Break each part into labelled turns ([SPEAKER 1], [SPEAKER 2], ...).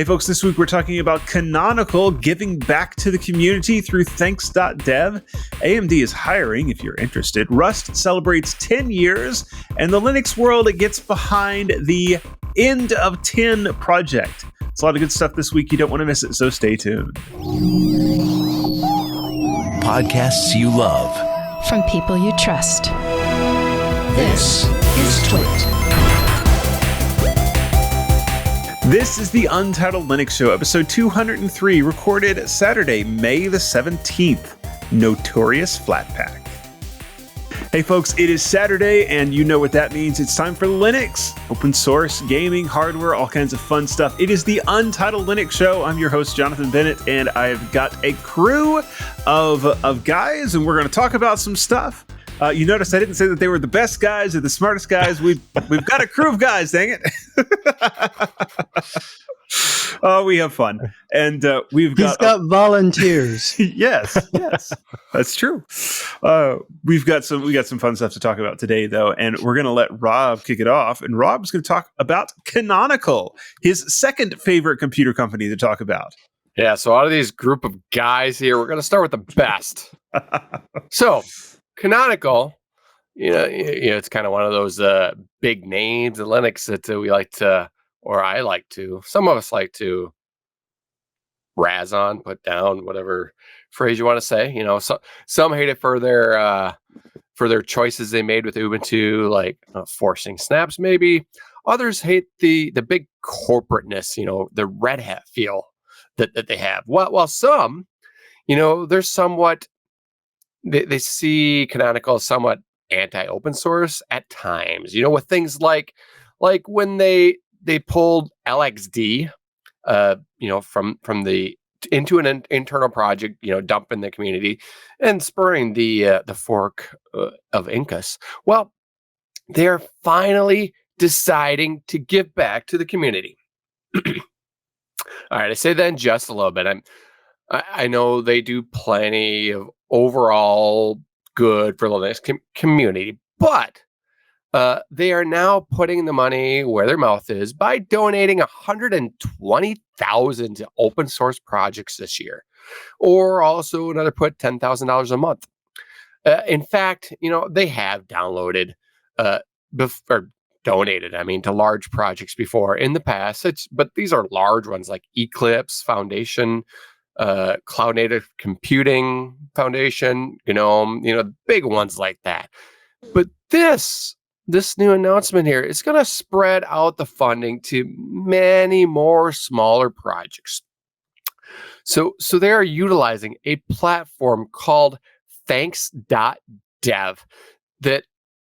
[SPEAKER 1] Hey folks, this week we're talking about Canonical giving back to the community through thanks.dev. AMD is hiring if you're interested. Rust celebrates 10 years, and the Linux world gets behind the End of 10 project. It's a lot of good stuff this week. You don't want to miss it, so stay tuned.
[SPEAKER 2] Podcasts you love.
[SPEAKER 3] From people you trust.
[SPEAKER 2] This is TWiT.
[SPEAKER 1] This is the Untitled Linux Show, episode 203, recorded Saturday, May the 17th. Notorious Flatpak. Hey folks, it is Saturday, and you know what that means. It's time for Linux, open source, gaming, hardware, all kinds of fun stuff. It is the Untitled Linux Show. I'm your host, Jonathan Bennett, and I've got a crew of guys, and we're going to talk about some stuff. You notice I didn't say that they were the best guys or the smartest guys. We've got a crew of guys, dang it. Oh, we have fun. And He's
[SPEAKER 4] got volunteers.
[SPEAKER 1] Yes, that's true. We got some fun stuff to talk about today, though, and we're going to let Rob kick it off. And Rob's going to talk about Canonical, his second favorite computer company to talk about.
[SPEAKER 5] Yeah, so out of these group of guys here, we're going to start with the best. So, Canonical, you know, it's kind of one of those big names in Linux that we like to, or I like to, some of us like to razz on, put down, whatever phrase you want to say. You know, so some hate it for their choices they made with Ubuntu, like forcing snaps, maybe. Others hate the big corporateness, you know, the Red Hat feel that they have. While some, you know, they're somewhat. They see Canonical as somewhat anti-open source at times, you know, with things like when they pulled LXD, you know, from the into an internal project, you know, dumping the community and spurring the fork of Incus. Well, they're finally deciding to give back to the community. All right, I say that in just a little bit. I know they do plenty of overall good for the Linux community, but they are now putting the money where their mouth is by donating $120,000 to open source projects this year, or also another put $10,000 a month. In fact, you know, they have downloaded or donated, to large projects before in the past. But these are large ones like Eclipse Foundation, Cloud Native Computing Foundation, GNOME, you know, big ones like that. But this new announcement here is going to spread out the funding to many more smaller projects. So they are utilizing a platform called thanks.dev that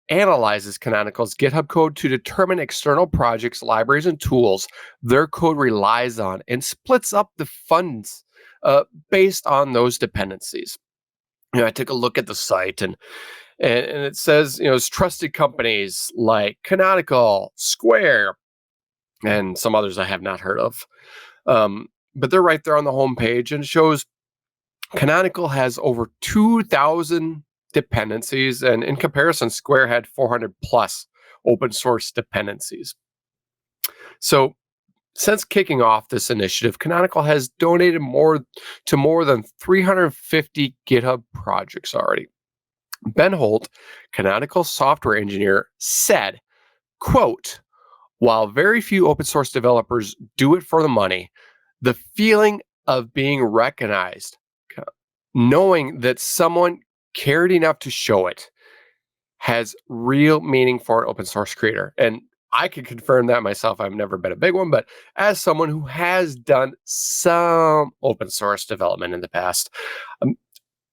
[SPEAKER 5] analyzes Canonical's GitHub code to determine external projects, libraries, and tools their code relies on, and splits up the funds based on those dependencies. You know, I took a look at the site and it says, you know, it's trusted companies like Canonical, Square, and some others I have not heard of. But they're right there on the homepage, and it shows Canonical has over 2,000 dependencies, and in comparison, Square had 400 plus open source dependencies. So, since kicking off this initiative, Canonical has donated more than 350 GitHub projects already. Ben Holt, Canonical software engineer, said, quote, "While very few open source developers do it for the money, the feeling of being recognized, knowing that someone cared enough to show it, has real meaning for an open source creator." And I can confirm that myself. I've never been a big one, but as someone who has done some open source development in the past,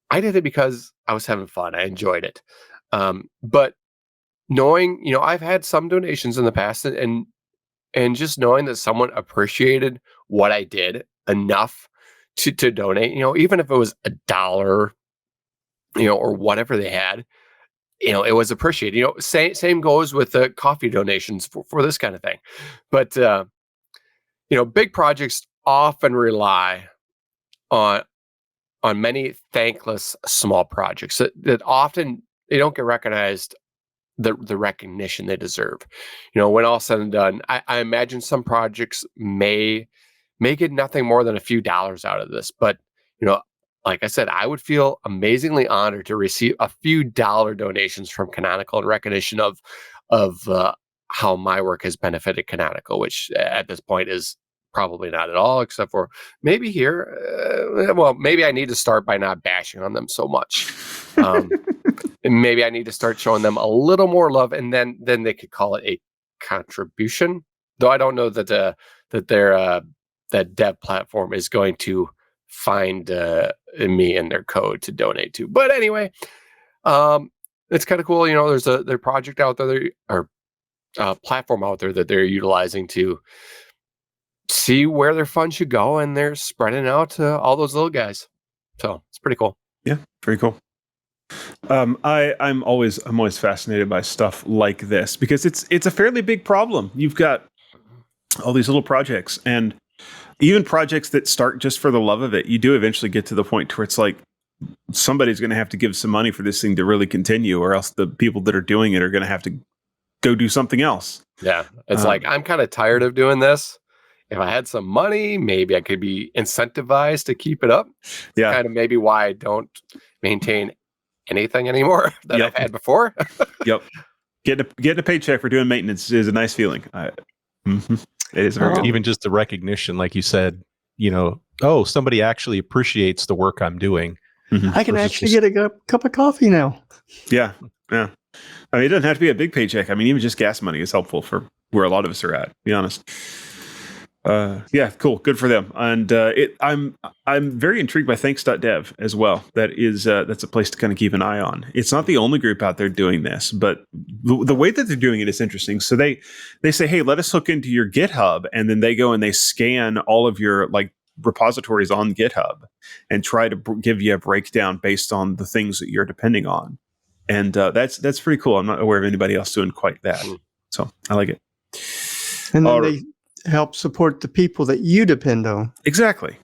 [SPEAKER 5] I did it because I was having fun. I enjoyed it. But knowing, you know, I've had some donations in the past, and just knowing that someone appreciated what I did enough to donate, you know, even if it was $1, you know, or whatever they had, you know, it was appreciated. You know, same goes with the coffee donations for this kind of thing. But, you know, big projects often rely on many thankless small projects that often they don't get recognized the recognition they deserve. You know, when all said and done, I imagine some projects may may get nothing more than a few dollars out of this. But, like I said, I would feel amazingly honored to receive a few dollar donations from Canonical in recognition of how my work has benefited Canonical, which at this point is probably not at all, except for maybe here. Maybe I need to start by not bashing on them so much. And maybe I need to start showing them a little more love, and then they could call it a contribution. Though I don't know that that dev platform is going to find me in their code to donate to. But anyway, it's kind of cool. There's their project out there, or platform out there that they're utilizing to see where their funds should go, and they're spreading out to all those little guys. So it's pretty cool.
[SPEAKER 1] Yeah, very cool. I'm always fascinated by stuff like this because it's a fairly big problem. You've got all these little projects, and even projects that start just for the love of it. You do eventually get to the point where it's like somebody's going to have to give some money for this thing to really continue, or else the people that are doing it are going to have to go do something else.
[SPEAKER 5] Yeah, it's like, I'm kind of tired of doing this. If I had some money, maybe I could be incentivized to keep it up.
[SPEAKER 1] Yeah,
[SPEAKER 5] kind of maybe why I don't maintain anything anymore that I've had before.
[SPEAKER 1] Yep. Getting a paycheck for doing maintenance is a nice feeling. It is very good.
[SPEAKER 6] Even just the recognition, like you said, somebody actually appreciates the work I'm doing.
[SPEAKER 1] Mm-hmm.
[SPEAKER 4] I can actually get a cup of coffee now.
[SPEAKER 1] Yeah. I mean, it doesn't have to be a big paycheck. I mean, even just gas money is helpful for where a lot of us are at, to be honest. Yeah, cool. Good for them. And I'm very intrigued by thanks.dev as well. That's a place to kind of keep an eye on. It's not the only group out there doing this, but the way that they're doing it is interesting. So they say, hey, let us hook into your GitHub, and then they go and they scan all of your like repositories on GitHub and try to give you a breakdown based on the things that you're depending on. And that's pretty cool. I'm not aware of anybody else doing quite that. So I like it.
[SPEAKER 4] And then they help support the people that you depend on.
[SPEAKER 1] Exactly.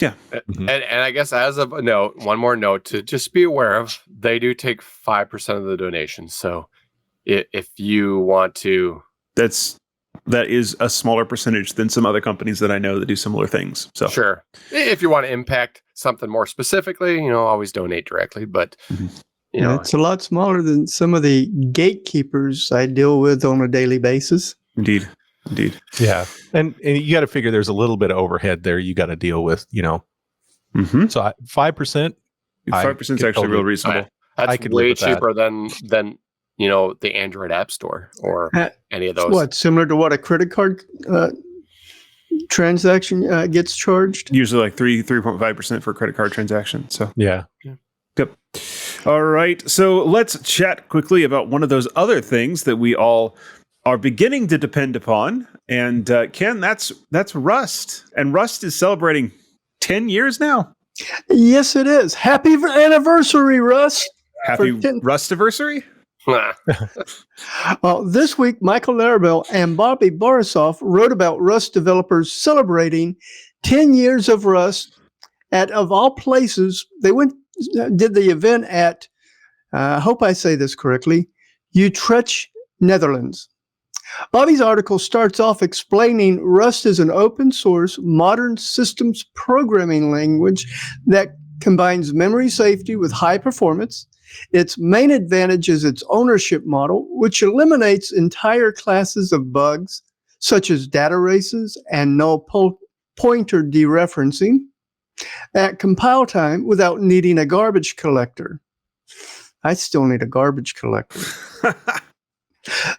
[SPEAKER 1] Yeah.
[SPEAKER 5] And I guess as of a note, one more note to just be aware of, they do take 5% of the donations. So if you want to... That is a smaller percentage than some other companies that I know that do similar things. So sure. If you want to impact something more specifically, always donate directly. But,
[SPEAKER 4] it's a lot smaller than some of the gatekeepers I deal with on a daily basis.
[SPEAKER 1] Indeed.
[SPEAKER 6] Yeah. And you got to figure there's a little bit of overhead there you got to deal with,
[SPEAKER 1] Mm-hmm.
[SPEAKER 6] So 5%.
[SPEAKER 1] 5% is actually real reasonable.
[SPEAKER 5] That's way cheaper than the Android App Store or any of those.
[SPEAKER 4] What, similar to what a credit card transaction gets charged?
[SPEAKER 1] Usually like 3.5% for a credit card transaction. So
[SPEAKER 6] yeah.
[SPEAKER 1] Yep. All right. So let's chat quickly about one of those other things that we all are beginning to depend upon. And Ken, that's Rust. And Rust is celebrating 10 years now.
[SPEAKER 4] Yes, it is. Happy anniversary, Rust.
[SPEAKER 1] Happy Rustiversary?
[SPEAKER 4] Well, this week, Michael Larabelle and Bobby Borisov wrote about Rust developers celebrating 10 years of Rust of all places. They did the event at, I hope I say this correctly, Utrecht, Netherlands. Bobby's article starts off explaining Rust is an open source modern systems programming language that combines memory safety with high performance. Its main advantage is its ownership model, which eliminates entire classes of bugs, such as data races and null pointer dereferencing, at compile time without needing a garbage collector. I still need a garbage collector.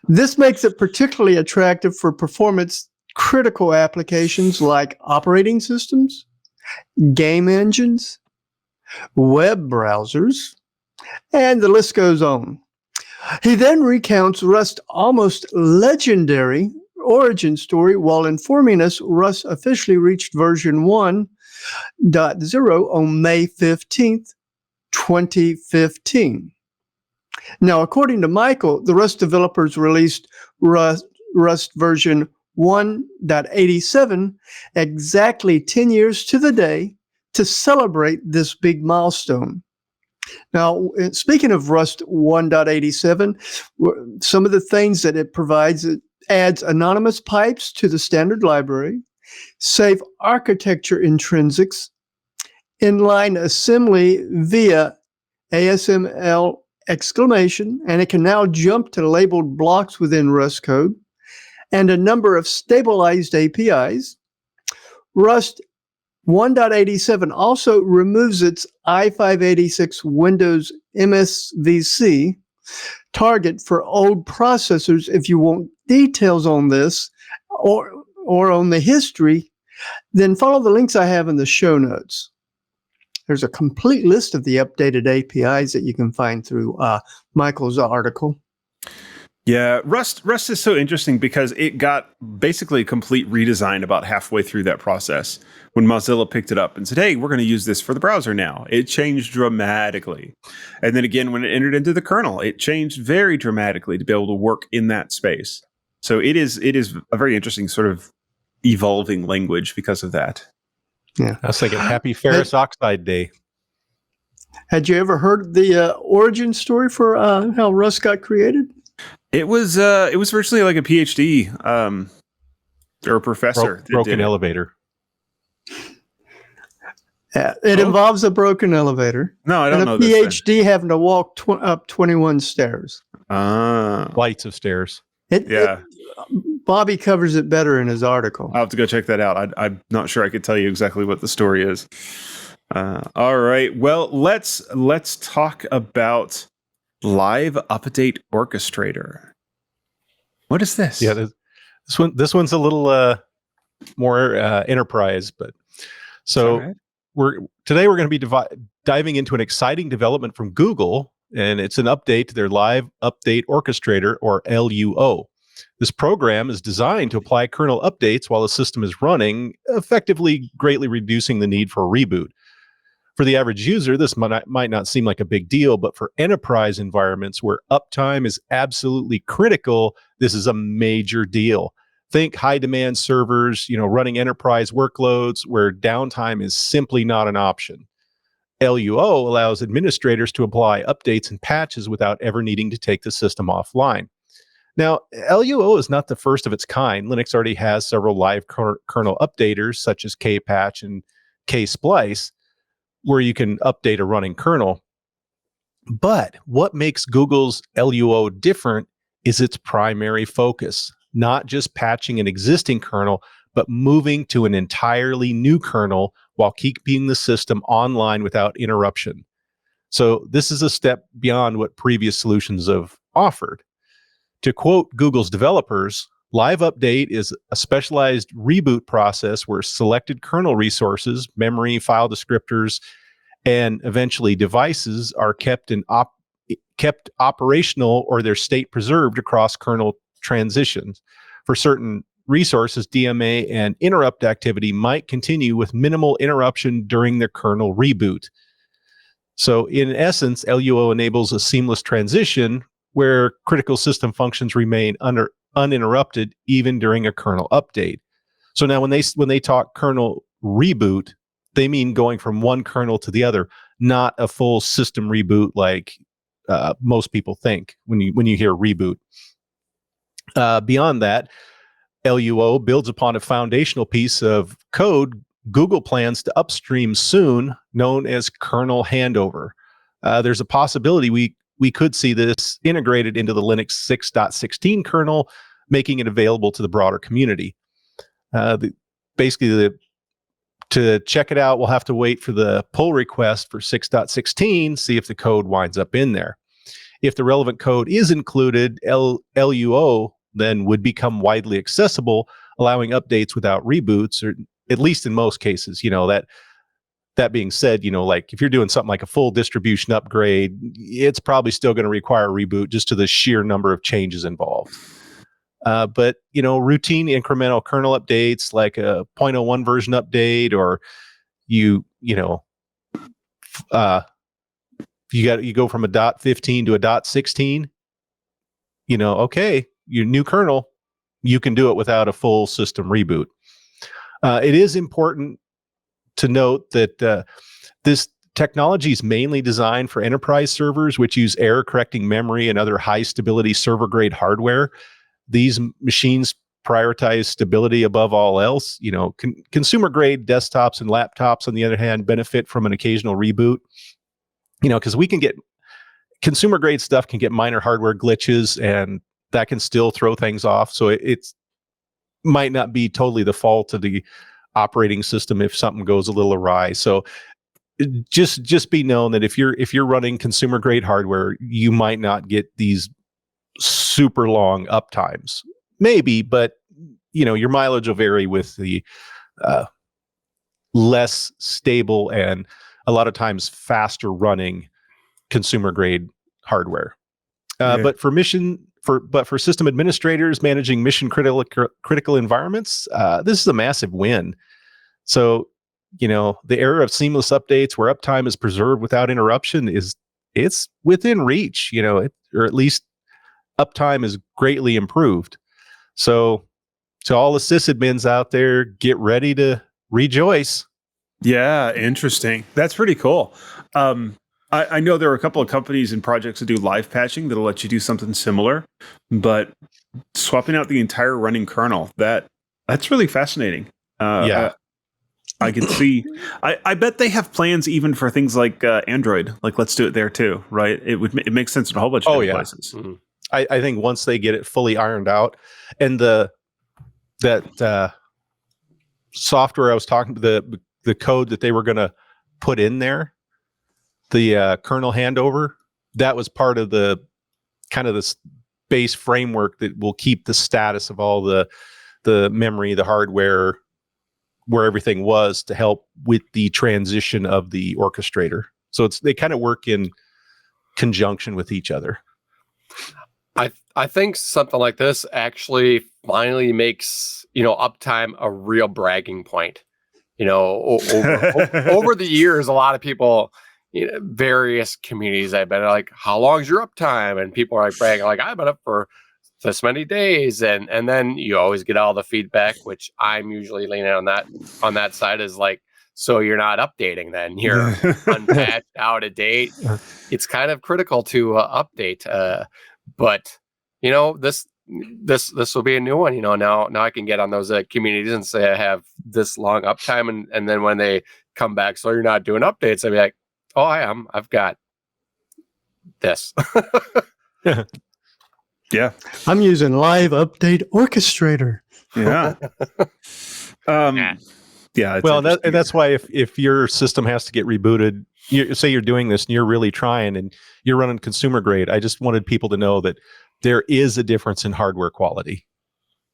[SPEAKER 4] This makes it particularly attractive for performance-critical applications like operating systems, game engines, web browsers, and the list goes on. He then recounts Rust's almost legendary origin story while informing us Rust officially reached version 1.0 on May 15th, 2015. Now, according to Michael, the Rust developers released Rust version 1.87 exactly 10 years to the day to celebrate this big milestone. Now, speaking of Rust 1.87, some of the things that it provides, it adds anonymous pipes to the standard library. safe architecture intrinsics, inline assembly via ASML exclamation, and it can now jump to labeled blocks within Rust code, and a number of stabilized APIs. Rust 1.87 also removes its i586 Windows MSVC target for old processors. If you want details on this or on the history, then follow the links I have in the show notes. There's a complete list of the updated APIs that you can find through Michael's article.
[SPEAKER 1] Yeah, Rust is so interesting because it got basically a complete redesign about halfway through that process when Mozilla picked it up and said, hey, we're going to use this for the browser now. It changed dramatically. And then again, when it entered into the kernel, it changed very dramatically to be able to work in that space. So it is a very interesting sort of evolving language because of that.
[SPEAKER 6] Yeah, I was thinking happy ferrous oxide day.
[SPEAKER 4] Had you ever heard the origin story for how Rust got created?
[SPEAKER 1] It was virtually like a PhD or a professor.
[SPEAKER 6] Broken elevator.
[SPEAKER 4] Yeah, it involves a broken elevator.
[SPEAKER 1] No, I don't know
[SPEAKER 4] this.
[SPEAKER 1] this.
[SPEAKER 4] A PhD having to walk up 21 stairs.
[SPEAKER 6] Flights of stairs.
[SPEAKER 4] Bobby covers it better in his article.
[SPEAKER 1] I'll have to go check that out. I'm not sure I could tell you exactly what the story is. All right. Well, let's talk about Live Update Orchestrator. What is this?
[SPEAKER 6] Yeah, this one's a little more enterprise, but so
[SPEAKER 1] right.
[SPEAKER 6] Today we're going to be diving into an exciting development from Google, and it's an update to their Live Update Orchestrator, or LUO. This program is designed to apply kernel updates while the system is running, effectively greatly reducing the need for a reboot. For the average user, this might not seem like a big deal, but for enterprise environments where uptime is absolutely critical, this is a major deal. Think high-demand servers, running enterprise workloads where downtime is simply not an option. LUO allows administrators to apply updates and patches without ever needing to take the system offline. Now, LUO is not the first of its kind. Linux already has several live kernel updaters, such as Kpatch and Ksplice, where you can update a running kernel. But what makes Google's LUO different is its primary focus, not just patching an existing kernel, but moving to an entirely new kernel while keeping the system online without interruption. So this is a step beyond what previous solutions have offered. To quote Google's developers, Live Update is a specialized reboot process where selected kernel resources, memory, file descriptors, and eventually devices are kept operational or their state preserved across kernel transitions. For certain resources, DMA and interrupt activity might continue with minimal interruption during the kernel reboot. So in essence, LUO enables a seamless transition where critical system functions remain uninterrupted even during a kernel update. So now when they talk kernel reboot, they mean going from one kernel to the other, not a full system reboot like most people think when you hear reboot. Beyond that, LUO builds upon a foundational piece of code Google plans to upstream soon, known as kernel handover. There's a possibility we could see this integrated into the Linux 6.16 kernel, making it available to the broader community. To check it out, we'll have to wait for the pull request for 6.16, see if the code winds up in there. If the relevant code is included, LUO then would become widely accessible, allowing updates without reboots, or at least in most cases. That being said, like if you're doing something like a full distribution upgrade, it's probably still going to require a reboot just to the sheer number of changes involved. But routine incremental kernel updates like a 0.01 version update, or you go from a .15 to a .16, okay, your new kernel, you can do it without a full system reboot. It is important to note that this technology is mainly designed for enterprise servers, which use error correcting memory and other high stability server grade hardware. These machines prioritize stability above all else. Consumer grade desktops and laptops, on the other hand, benefit from an occasional reboot. Because we can get consumer grade stuff can get minor hardware glitches, and that can still throw things off. So it's might not be totally the fault of the operating system if something goes a little awry. So just be known that if you're running consumer grade hardware, you might not get these super long uptimes. Maybe, but your mileage will vary with the less stable and a lot of times faster running consumer grade hardware. But for system administrators managing mission critical environments, this is a massive win. So, the era of seamless updates where uptime is preserved without interruption it's within reach, or at least uptime is greatly improved. So to all the sysadmins out there, get ready to rejoice.
[SPEAKER 1] Yeah, interesting. That's pretty cool. I know there are a couple of companies and projects that do live patching that'll let you do something similar, but swapping out the entire running kernel, that's really fascinating. I can see. I bet they have plans even for things like Android. Like, let's do it there too, right? It makes sense in a whole bunch of different places.
[SPEAKER 6] Mm-hmm. I think once they get it fully ironed out, and that software I was talking to, the code that they were going to put in there, the kernel handover, that was part of the kind of this base framework that will keep the status of all the memory, the hardware, where everything was, to help with the transition of the orchestrator. So they kind of work in conjunction with each other.
[SPEAKER 5] I think something like this actually finally makes, uptime a real bragging point. Over the years, a lot of people, various communities, I've been like, how long is your uptime? And people are like bragging, like, I've been up for this many days. And then you always get all the feedback, which I'm usually leaning on that side, is like, so you're not updating then, you're unpatched, out of date. It's kind of critical to update. But this will be a new one. Now I can get on those communities and say I have this long uptime, and then when they come back, so you're not doing updates, I'll be like, oh, I am. I've got this.
[SPEAKER 1] Yeah,
[SPEAKER 4] I'm using Live Update Orchestrator.
[SPEAKER 1] Yeah. Yeah.
[SPEAKER 6] Well, that's why if your system has to get rebooted, say you're doing this and you're really trying and you're running consumer grade, I just wanted people to know that there is a difference in hardware quality.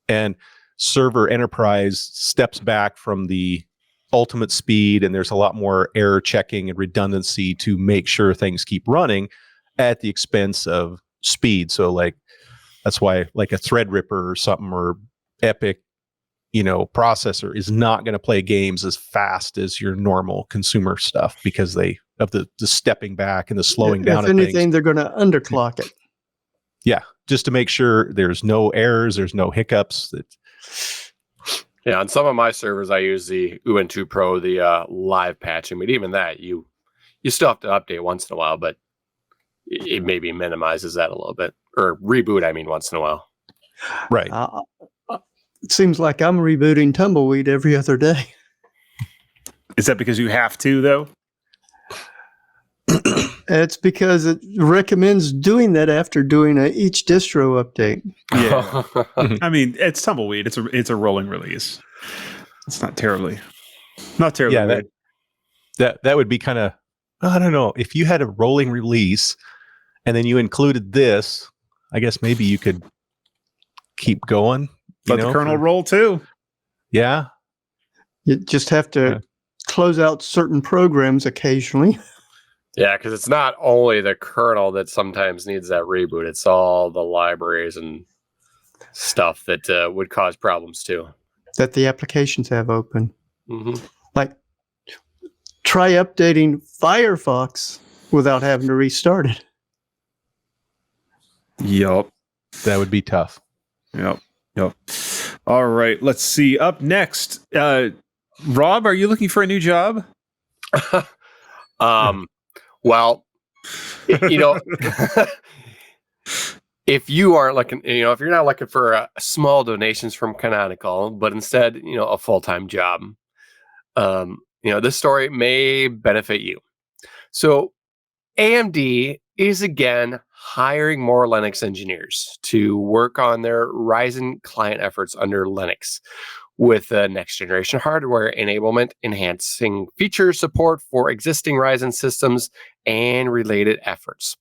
[SPEAKER 6] And server enterprise steps back from the ultimate speed, and there's a lot more error checking and redundancy to make sure things keep running at the expense of speed. So that's why like a Threadripper or something, or Epic, processor is not going to play games as fast as your normal consumer stuff because of the stepping back and the slowing down.
[SPEAKER 4] If anything, they're going to underclock it.
[SPEAKER 6] Yeah, just to make sure there's no errors, there's no hiccups.
[SPEAKER 5] Yeah, on some of my servers, I use the Ubuntu Pro, the live patching. But even that, you still have to update once in a while, but it maybe minimizes that a little bit. Or reboot, once in a while.
[SPEAKER 6] Right.
[SPEAKER 4] It seems like I'm rebooting Tumbleweed every other day.
[SPEAKER 1] Is that because you have to, though?
[SPEAKER 4] It's because it recommends doing that after doing each distro update.
[SPEAKER 1] Yeah. It's Tumbleweed. It's a rolling release. It's not terribly.
[SPEAKER 6] Yeah,
[SPEAKER 1] weird.
[SPEAKER 6] that would be kind of, I don't know, if you had a rolling release and then you included this, I guess maybe you could keep going.
[SPEAKER 1] Let the kernel roll too.
[SPEAKER 6] Yeah.
[SPEAKER 4] You just have to close out certain programs occasionally.
[SPEAKER 5] Yeah, because it's not only the kernel that sometimes needs that reboot. It's all the libraries and stuff that would cause problems too.
[SPEAKER 4] That the applications have open.
[SPEAKER 5] Mm-hmm.
[SPEAKER 4] Like, try updating Firefox without having to restart it.
[SPEAKER 1] Yup.
[SPEAKER 6] That would be tough.
[SPEAKER 1] Yep. All right. Let's see. Up next, Rob, are you looking for a new job?
[SPEAKER 5] Well, if you aren't looking, if you're not looking for small donations from Canonical, but instead, a full-time job, this story may benefit you. So AMD is again hiring more Linux engineers to work on their Ryzen client efforts under Linux with next generation hardware enablement, enhancing feature support for existing Ryzen systems and related efforts.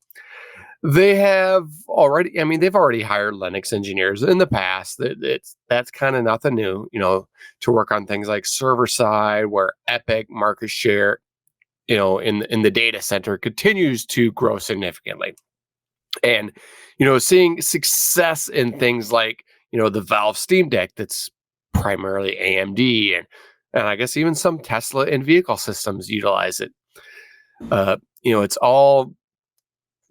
[SPEAKER 5] They've already hired Linux engineers in the past. That's kind of nothing new, to work on things like server side, where Epic market share, in the data center continues to grow significantly. And, seeing success in things like, the Valve Steam Deck that's primarily AMD, and I guess even some Tesla and vehicle systems utilize it. It's all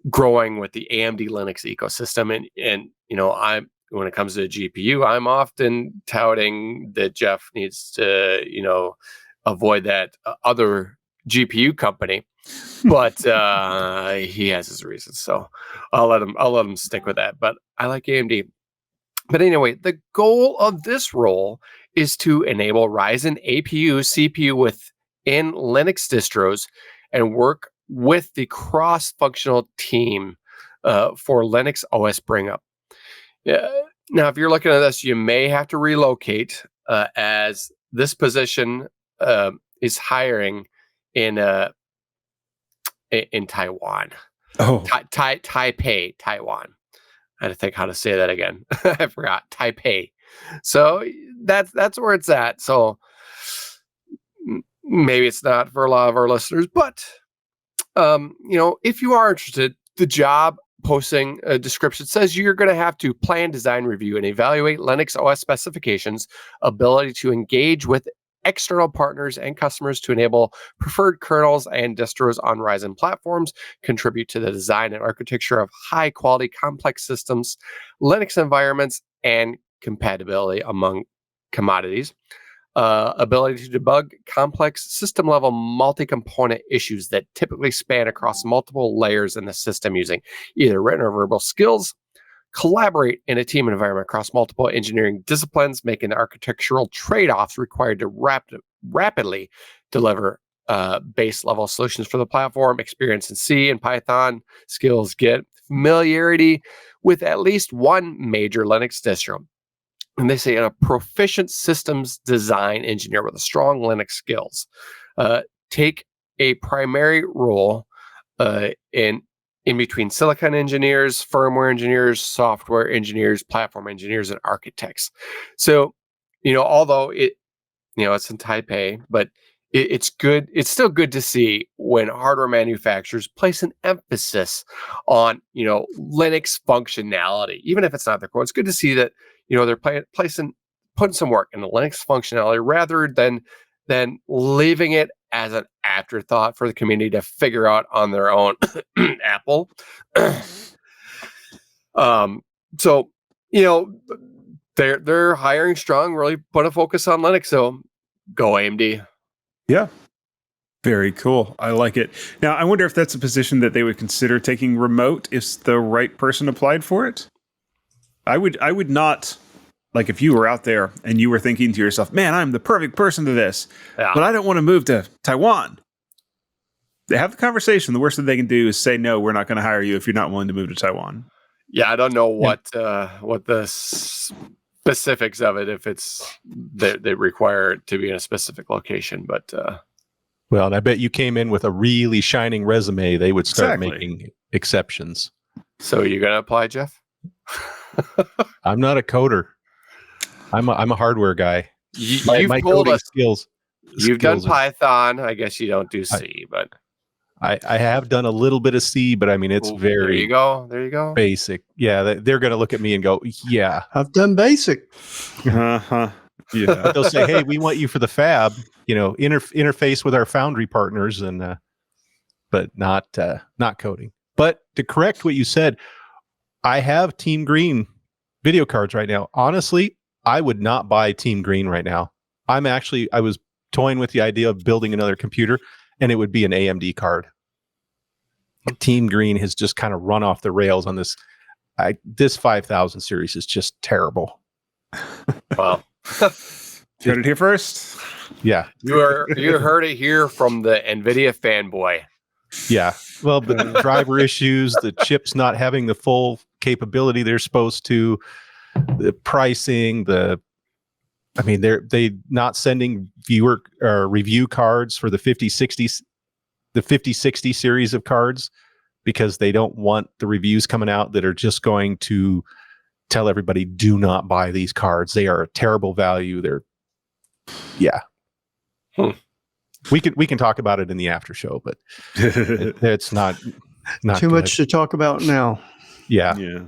[SPEAKER 5] growing with the AMD Linux ecosystem. And when it comes to a GPU, I'm often touting that Jeff needs to, avoid that other GPU company, but he has his reasons, so I'll let him stick with that. But I like AMD. But anyway, the goal of this role is to enable Ryzen APU, CPU within Linux distros and work with the cross-functional team for Linux OS bring up. Now, if you're looking at this, you may have to relocate as this position is hiring in Taiwan.
[SPEAKER 1] Oh,
[SPEAKER 5] Taipei, Taiwan. I had to think how to say that again. I forgot. Taipei. So that's where it's at. So maybe it's not for a lot of our listeners, but if you are interested, the job posting description says you're going to have to plan, design, review, and evaluate Linux OS specifications, ability to engage with external partners and customers to enable preferred kernels and distros on Ryzen platforms, contribute to the design and architecture of high-quality complex systems, Linux environments, and compatibility among commodities. Ability to debug complex system-level multi-component issues that typically span across multiple layers in the system using either written or verbal skills. Collaborate in a team environment across multiple engineering disciplines, making the architectural trade-offs required to rapidly deliver base-level solutions for the platform. Experience in C and Python, skills, Git, familiarity with at least one major Linux distro. And they say a proficient systems design engineer with a strong Linux skills. Take a primary role in between silicon engineers, firmware engineers, software engineers, platform engineers, and architects. So, although it's in Taipei, but it's good. It's still good to see when hardware manufacturers place an emphasis on, Linux functionality, even if it's not their core. It's good to see that, they're putting some work in the Linux functionality rather than leaving it as an afterthought for the community to figure out on their own. Apple. So they're hiring strong, really put a focus on Linux. So go AMD.
[SPEAKER 1] yeah. Very cool. I like it. Now, I wonder if that's a position that they would consider taking remote if the right person applied for it. I would not, like, if you were out there and you were thinking to yourself, man, I'm the perfect person to this, but I don't want to move to Taiwan. They have the conversation. The worst that they can do is say, no, we're not going to hire you if you're not willing to move to Taiwan.
[SPEAKER 5] Yeah, I don't know what the specifics of it, if it's they require it to be in a specific location, but
[SPEAKER 6] well, and I bet you came in with a really shining resume. They would start making exceptions.
[SPEAKER 5] So you're going to apply, Jeff?
[SPEAKER 6] I'm not a coder. I'm a hardware guy.
[SPEAKER 5] My told us
[SPEAKER 6] skills.
[SPEAKER 5] You've done Python. I guess you don't do C, but
[SPEAKER 6] I have done a little bit of C, but I mean it's very
[SPEAKER 5] there you go
[SPEAKER 6] basic. Yeah, they're going to look at me and go, yeah,
[SPEAKER 4] I've done basic.
[SPEAKER 1] Uh-huh. Yeah.
[SPEAKER 6] But they'll say, hey, we want you for the fab, interface with our foundry partners, and but not coding. But to correct what you said, I have Team Green video cards right now. Honestly, I would not buy Team Green right now. I was toying with the idea of building another computer, and it would be an AMD card. Team Green has just kind of run off the rails on this. this 5000 series is just terrible.
[SPEAKER 5] Wow.
[SPEAKER 1] Heard it here first.
[SPEAKER 6] Yeah.
[SPEAKER 5] You heard it here from the NVIDIA fanboy.
[SPEAKER 6] Yeah. Well, the driver issues, the chips not having the full capability they're supposed to, the pricing, they not sending viewer review cards for the 5060 series of cards because they don't want the reviews coming out that are just going to tell everybody, do not buy these cards. They are a terrible value. Yeah. We can talk about it in the after show, but it's not
[SPEAKER 4] too much to talk about now.
[SPEAKER 6] Yeah.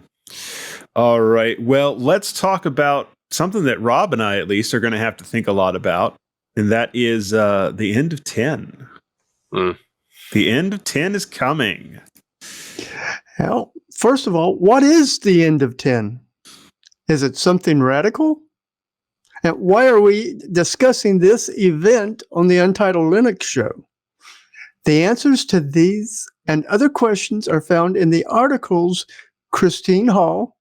[SPEAKER 1] All right. Well, let's talk about something that Rob and I, at least, are going to have to think a lot about, and that is the end of 10. The end of 10 is coming.
[SPEAKER 4] Well, first of all, what is the end of 10? Is it something radical? And why are we discussing this event on the Untitled Linux Show? The answers to these and other questions are found in the articles Christine Hall,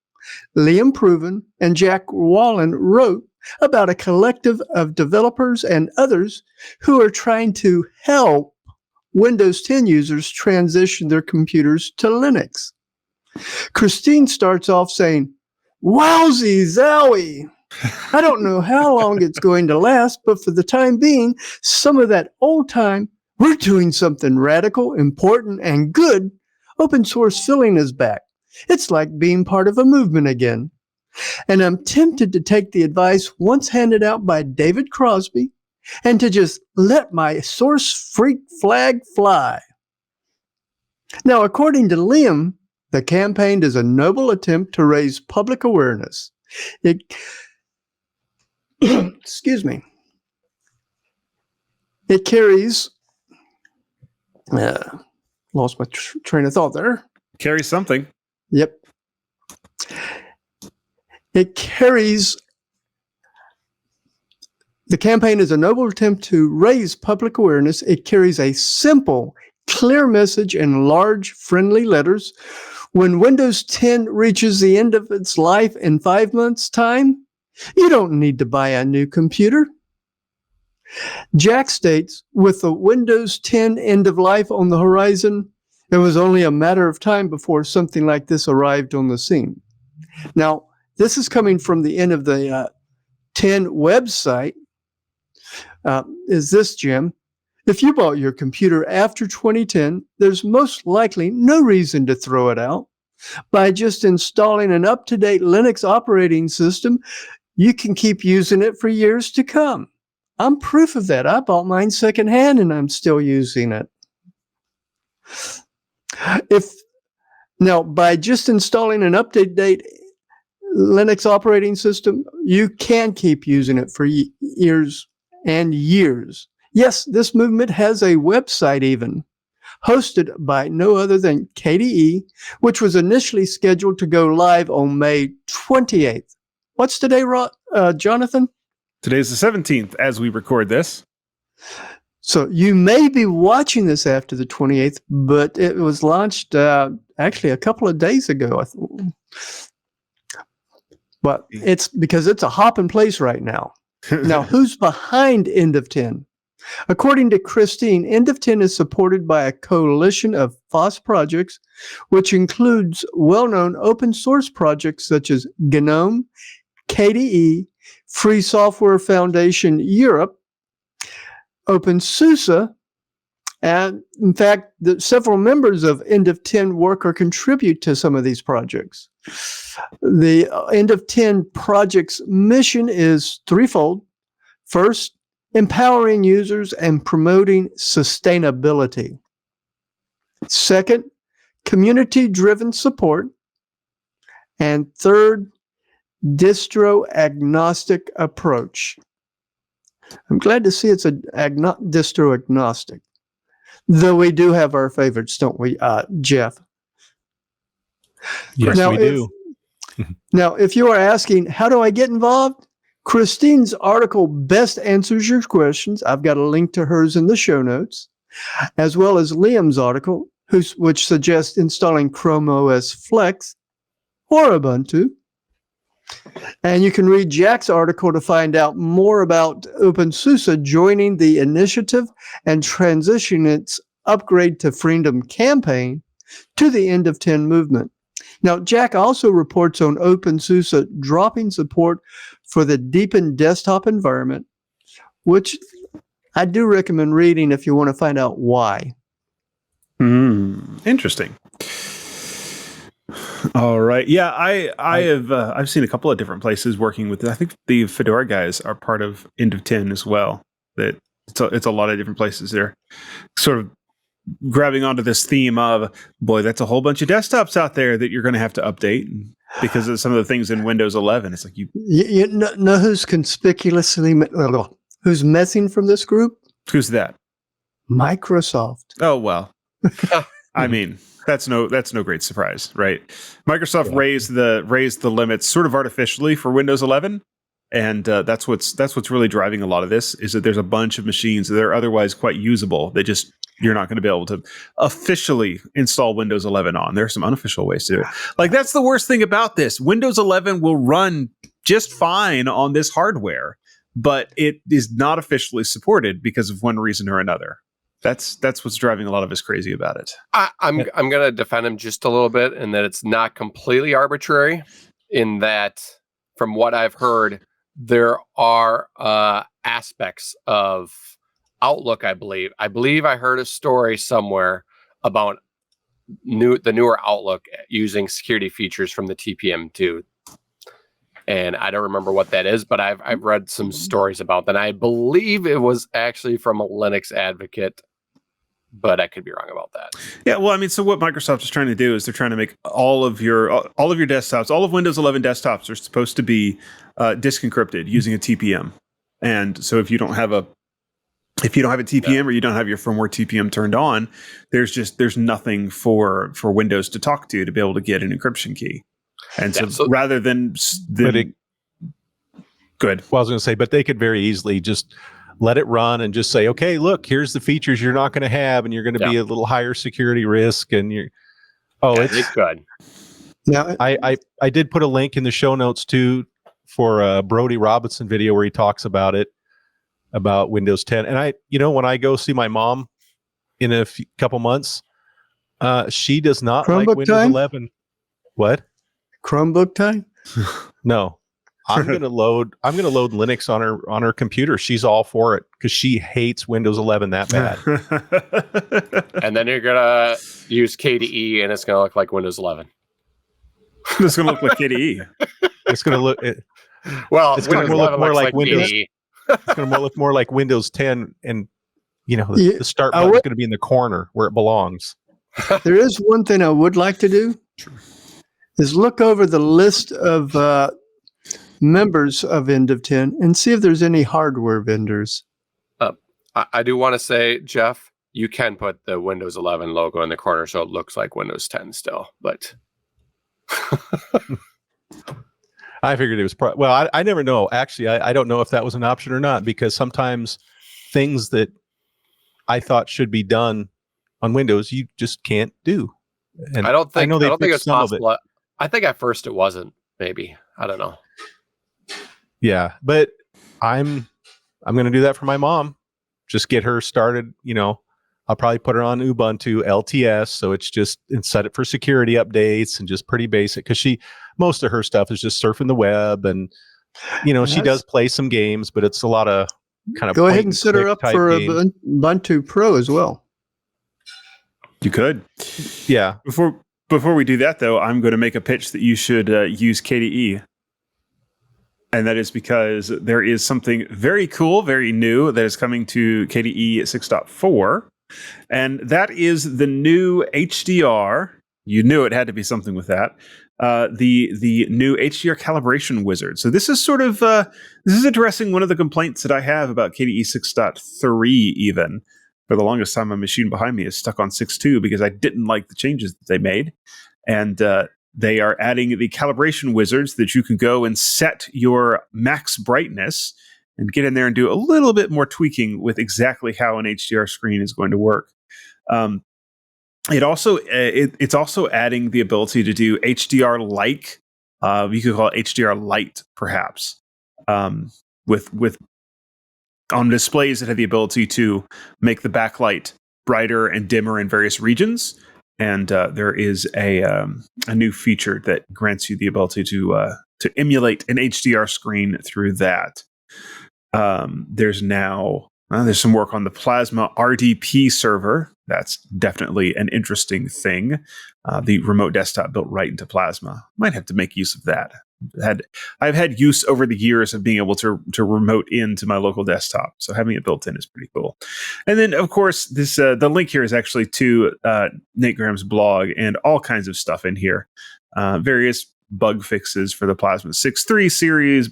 [SPEAKER 4] Liam Proven, and Jack Wallen wrote about a collective of developers and others who are trying to help Windows 10 users transition their computers to Linux. Christine starts off saying, "Wowzy zowie! I don't know how long it's going to last, but for the time being, some of that old time, we're doing something radical, important, and good. Open source feeling is back. It's like being part of a movement again. And I'm tempted to take the advice once handed out by David Crosby and to just let my source freak flag fly." Now, according to Liam, the campaign is a noble attempt to raise public awareness. Excuse me. It carries, lost my train of thought there.
[SPEAKER 1] Carry something.
[SPEAKER 4] Yep. It carries, the campaign is a noble attempt to raise public awareness. It carries a simple, clear message in large, friendly letters. When Windows 10 reaches the end of its life in 5 months' time, you don't need to buy a new computer. Jack states, with the Windows 10 end of life on the horizon, it was only a matter of time before something like this arrived on the scene. Now, this is coming from the end of the 10 website. Is this, Jim? If you bought your computer after 2010, there's most likely no reason to throw it out. By just installing an up-to-date Linux operating system, you can keep using it for years to come. I'm proof of that. I bought mine secondhand and I'm still using it. Now, by just installing an up-to-date Linux operating system, you can keep using it for years and years. Yes, this movement has a website even, hosted by no other than KDE, which was initially scheduled to go live on May 28th. What's today, Jonathan?
[SPEAKER 1] Today's the 17th as we record this.
[SPEAKER 4] So you may be watching this after the 28th, but it was launched actually a couple of days ago. But it's because it's a hop in place right now. Now, who's behind End of 10? According to Christine, End of 10 is supported by a coalition of FOSS projects, which includes well-known open source projects such as GNOME, KDE, Free Software Foundation Europe, OpenSUSE, and in fact, several members of End of 10 work or contribute to some of these projects. The End of 10 project's mission is threefold. First, empowering users and promoting sustainability. Second, community-driven support. And third, distro-agnostic approach. I'm glad to see it's a distro-agnostic. Though we do have our favorites, don't we, Jeff?
[SPEAKER 6] Yes, we do.
[SPEAKER 4] Now, if you are asking, how do I get involved? Christine's article best answers your questions. I've got a link to hers in the show notes, as well as Liam's article, which suggests installing Chrome OS Flex, or Ubuntu. And you can read Jack's article to find out more about OpenSUSE joining the initiative and transitioning its upgrade to Freedom campaign to the End of 10 movement. Now, Jack also reports on OpenSUSE dropping support for the deepened desktop environment, which I do recommend reading if you want to find out why.
[SPEAKER 1] Interesting. All right. Yeah, I've seen a couple of different places working with it. I think the Fedora guys are part of End of 10 as well. That it's a lot of different places there. Sort of grabbing onto this theme of, boy, that's a whole bunch of desktops out there that you're going to have to update because of some of the things in Windows 11. It's like
[SPEAKER 4] you know who's conspicuously who's missing from this group?
[SPEAKER 1] Who's that?
[SPEAKER 4] Microsoft.
[SPEAKER 1] Oh well. I mean, that's no great surprise, right? Microsoft raised the limits sort of artificially for Windows 11, and that's what's really driving a lot of this. Is that there's a bunch of machines that are otherwise quite usable that just you're not going to be able to officially install Windows 11 on. There are some unofficial ways to do it. Like, that's the worst thing about this. Windows 11 will run just fine on this hardware, but it is not officially supported because of one reason or another. That's what's driving a lot of us crazy about it.
[SPEAKER 5] I'm going to defend him just a little bit, in that it's not completely arbitrary, in that from what I've heard, there are aspects of Outlook, I believe I heard a story somewhere about the newer Outlook using security features from the TPM2. And I don't remember what that is, but I've read some stories about that. I believe it was actually from a Linux advocate, but I could be wrong about that.
[SPEAKER 1] Yeah, well, I mean, so what Microsoft is trying to do is they're trying to make all of your desktops, all of Windows 11 desktops are supposed to be disk encrypted using a TPM. And so if you don't have a TPM or you don't have your firmware TPM turned on, there's nothing for Windows to talk to be able to get an encryption key. And so rather than good.
[SPEAKER 6] Well, I was going to say, but they could very easily just let it run and just say, okay, look, here's the features you're not going to have, and you're going to be a little higher security risk, and it's
[SPEAKER 5] good.
[SPEAKER 6] Yeah, I did put a link in the show notes too for a Brody Robinson video where he talks about it, about Windows 10. And when I go see my mom in a couple months, she does not
[SPEAKER 4] Chromebook
[SPEAKER 6] like Windows
[SPEAKER 4] time?
[SPEAKER 6] 11. What?
[SPEAKER 4] Chromebook time?
[SPEAKER 6] No. I'm gonna load Linux on her computer. She's all for it because she hates Windows 11 that bad.
[SPEAKER 5] And then you're gonna use KDE, and it's gonna look like Windows 11.
[SPEAKER 1] It's gonna look like KDE.
[SPEAKER 6] It's gonna look.
[SPEAKER 5] It's
[SPEAKER 6] gonna look more like Windows.
[SPEAKER 5] KDE.
[SPEAKER 6] It's gonna look more like Windows 10, and the start button is gonna be in the corner where it belongs.
[SPEAKER 4] There is one thing I would like to do, is look over the list of members of End of 10 and see if there's any hardware vendors.
[SPEAKER 5] I do want to say, Jeff, you can put the Windows 11 logo in the corner so it looks like Windows 10 still, but
[SPEAKER 6] I figured it was I never know. Actually, I don't know if that was an option or not, because sometimes things that I thought should be done on Windows you just can't do. And
[SPEAKER 5] I don't think it's possible.
[SPEAKER 6] It.
[SPEAKER 5] I think at first it wasn't. Maybe, I don't know.
[SPEAKER 6] Yeah, but I'm going to do that for my mom. Just get her started. I'll probably put her on Ubuntu LTS, so it's just and set it for security updates and just pretty basic, because most of her stuff is just surfing the web, and she does play some games, but it's a lot of kind of
[SPEAKER 4] go ahead and set her up for Ubuntu Pro as well.
[SPEAKER 1] You could,
[SPEAKER 6] yeah.
[SPEAKER 1] Before we do that, though, I'm going to make a pitch that you should use KDE. And that is because there is something very cool, very new that is coming to KDE 6.4. And that is the new HDR. You knew it had to be something with that. The new HDR calibration wizard. So this is sort of this is addressing one of the complaints that I have about KDE 6.3 even. For the longest time, my machine behind me is stuck on 6.2 because I didn't like the changes that they made. And they are adding the calibration wizards that you can go and set your max brightness and get in there and do a little bit more tweaking with exactly how an HDR screen is going to work. It also it's also adding the ability to do HDR like. You could call it HDR light, perhaps, with on displays that have the ability to make the backlight brighter and dimmer in various regions. And there is a new feature that grants you the ability to emulate an HDR screen through that. There's some work on the Plasma RDP server. That's definitely an interesting thing. The remote desktop built right into Plasma. Might have to make use of that. I've had use over the years of being able to remote into my local desktop, so having it built in is pretty cool. And then, of course, this the link here is actually to Nate Graham's blog and all kinds of stuff in here. Various bug fixes for the Plasma 6.3 series,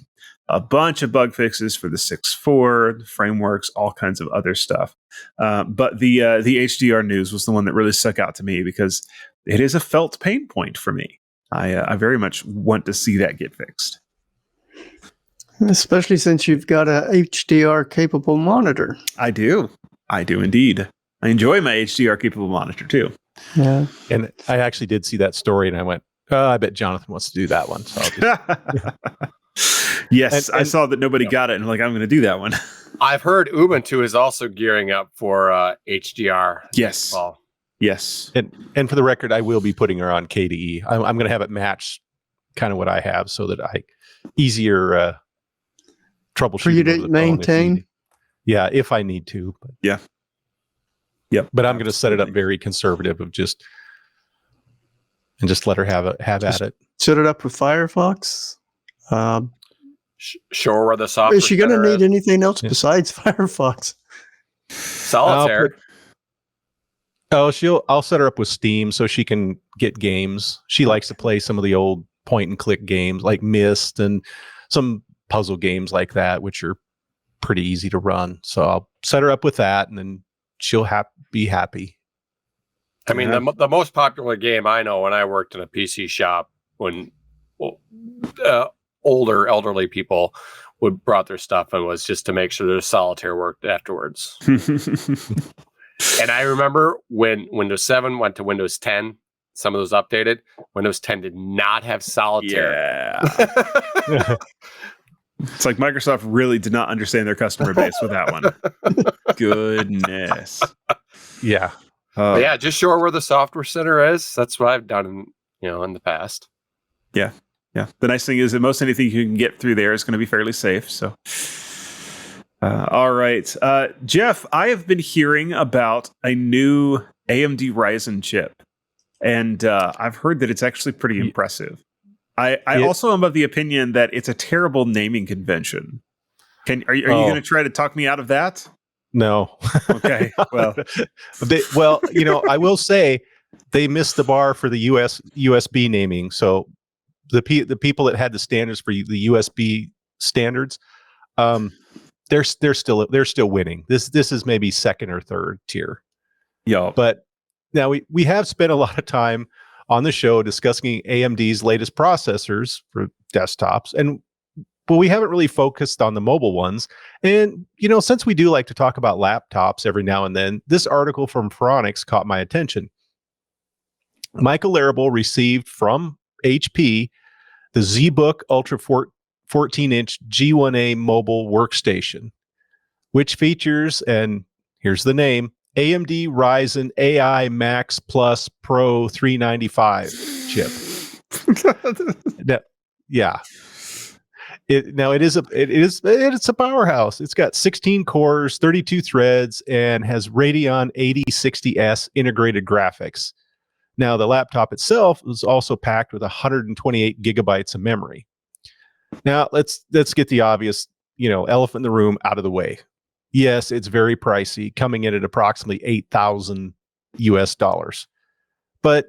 [SPEAKER 1] a bunch of bug fixes for the 6.4 frameworks, all kinds of other stuff. But the HDR news was the one that really stuck out to me because it is a felt pain point for me. I very much want to see that get fixed.
[SPEAKER 4] Especially since you've got a HDR capable monitor.
[SPEAKER 1] I do indeed. I enjoy my HDR capable monitor too.
[SPEAKER 4] Yeah.
[SPEAKER 6] And I actually did see that story and I went, I bet Jonathan wants to do that one. So I'll just,
[SPEAKER 1] yes,
[SPEAKER 6] and
[SPEAKER 1] I saw that nobody got it and I'm like, I'm going to do that one.
[SPEAKER 5] I've heard Ubuntu is also gearing up for HDR.
[SPEAKER 1] Yes.
[SPEAKER 5] Well,
[SPEAKER 1] yes.
[SPEAKER 6] And for the record, I will be putting her on KDE. I'm going to have it match kind of what I have so that easier troubleshooting
[SPEAKER 4] for you to maintain.
[SPEAKER 6] If I need to. But,
[SPEAKER 1] yeah. Yep.
[SPEAKER 6] But I'm going to set it up very conservative of just let her have at it.
[SPEAKER 4] Set it up with Firefox.
[SPEAKER 5] Show her where the software
[SPEAKER 4] Is she going to
[SPEAKER 5] center
[SPEAKER 4] need
[SPEAKER 5] is.
[SPEAKER 4] anything else besides Firefox?
[SPEAKER 5] Solitaire.
[SPEAKER 6] I'll set her up with Steam so she can get games. She likes to play some of the old point and click games like Myst and some puzzle games like that, which are pretty easy to run. So I'll set her up with that and then she'll be happy.
[SPEAKER 5] I mean, the most popular game I know when I worked in a PC shop when older elderly people would brought their stuff and was just to make sure their solitaire worked afterwards. And I remember when Windows 7 went to Windows 10, some of those updated. Windows 10 did not have solitaire.
[SPEAKER 1] Yeah. It's like Microsoft really did not understand their customer base with that one. Goodness.
[SPEAKER 6] Yeah.
[SPEAKER 5] But yeah, just show her where the software center is. That's what I've done in the past.
[SPEAKER 1] Yeah. Yeah. The nice thing is that most anything you can get through there is going to be fairly safe. So, all right. Jeff, I have been hearing about a new AMD Ryzen chip, and I've heard that it's actually pretty impressive. I also am of the opinion that it's a terrible naming convention. Are you going to try to talk me out of that?
[SPEAKER 6] No.
[SPEAKER 1] Okay. Well,
[SPEAKER 6] I will say they missed the bar for the USB naming. So the people that had the standards for the USB standards, they're still winning. This is maybe second or third tier.
[SPEAKER 1] Yeah.
[SPEAKER 6] But now we have spent a lot of time on the show discussing AMD's latest processors for desktops, but we haven't really focused on the mobile ones. And since we do like to talk about laptops every now and then, this article from Phoronix caught my attention. Michael Larrable received from HP the ZBook Ultra 14-inch G1A mobile workstation, which features, and here's the name, AMD Ryzen AI Max Plus Pro 395 chip. Yeah. It's a powerhouse. It's got 16 cores, 32 threads, and has Radeon 8060S integrated graphics. Now, the laptop itself is also packed with 128 gigabytes of memory. Now, let's get the obvious, elephant in the room out of the way. Yes, it's very pricey, coming in at approximately $8,000 US. But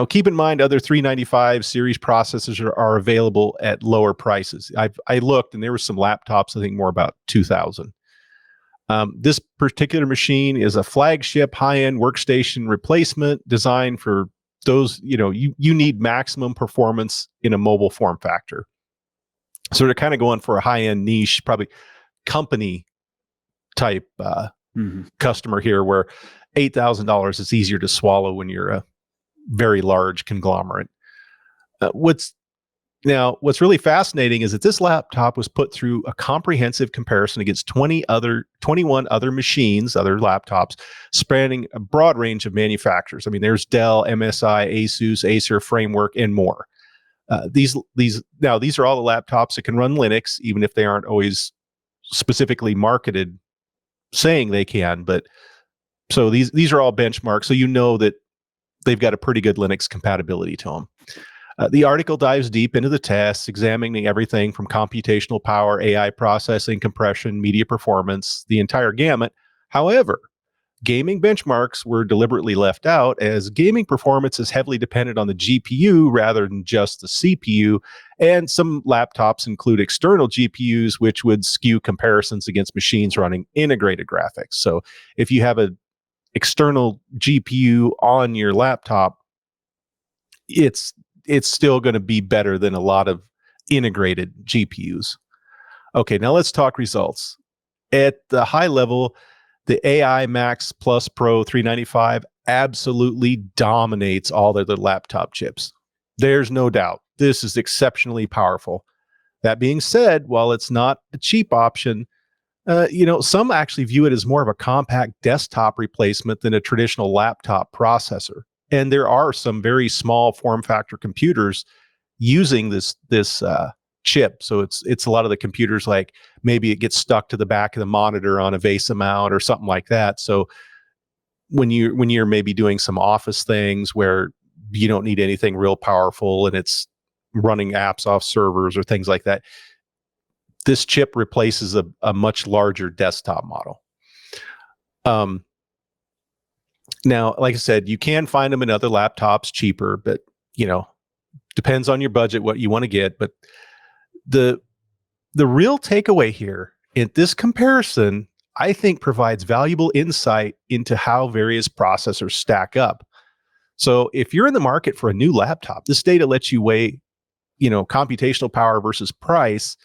[SPEAKER 6] keep in mind other 395 series processors are available at lower prices. I looked and there were some laptops, I think more about 2,000. This particular machine is a flagship high-end workstation replacement designed for those, you need maximum performance in a mobile form factor. So they're kind of going for a high-end niche, probably company type customer here, where $8,000 is easier to swallow when you're a very large conglomerate. What's really fascinating is that this laptop was put through a comprehensive comparison against 21 other machines, other laptops, spanning a broad range of manufacturers. I mean, there's Dell, MSI, Asus, Acer, Framework, and more. These are all the laptops that can run Linux, even if they aren't always specifically marketed saying they can. But so these are all benchmarks, so you know that they've got a pretty good Linux compatibility to them. The article dives deep into the tests, examining everything from computational power, AI processing, compression, media performance, the entire gamut. However, gaming benchmarks were deliberately left out, as gaming performance is heavily dependent on the GPU rather than just the CPU, and some laptops include external GPUs, which would skew comparisons against machines running integrated graphics. So if you have an external GPU on your laptop, it's still going to be better than a lot of integrated GPUs. Okay, now let's talk results. At the high level, the AI Max Plus Pro 395 absolutely dominates all the laptop chips. There's no doubt. This is exceptionally powerful. That being said, while it's not a cheap option, some actually view it as more of a compact desktop replacement than a traditional laptop processor. And there are some very small form factor computers using this chip. So it's a lot of the computers, like maybe it gets stuck to the back of the monitor on a VESA mount or something like that. So when you're maybe doing some office things where you don't need anything real powerful and it's running apps off servers or things like that, this chip replaces a much larger desktop model. Now, like I said, you can find them in other laptops cheaper, but depends on your budget what you want to get. But the real takeaway here in this comparison, I think, provides valuable insight into how various processors stack up. So if you're in the market for a new laptop, this data lets you weigh, computational power versus price,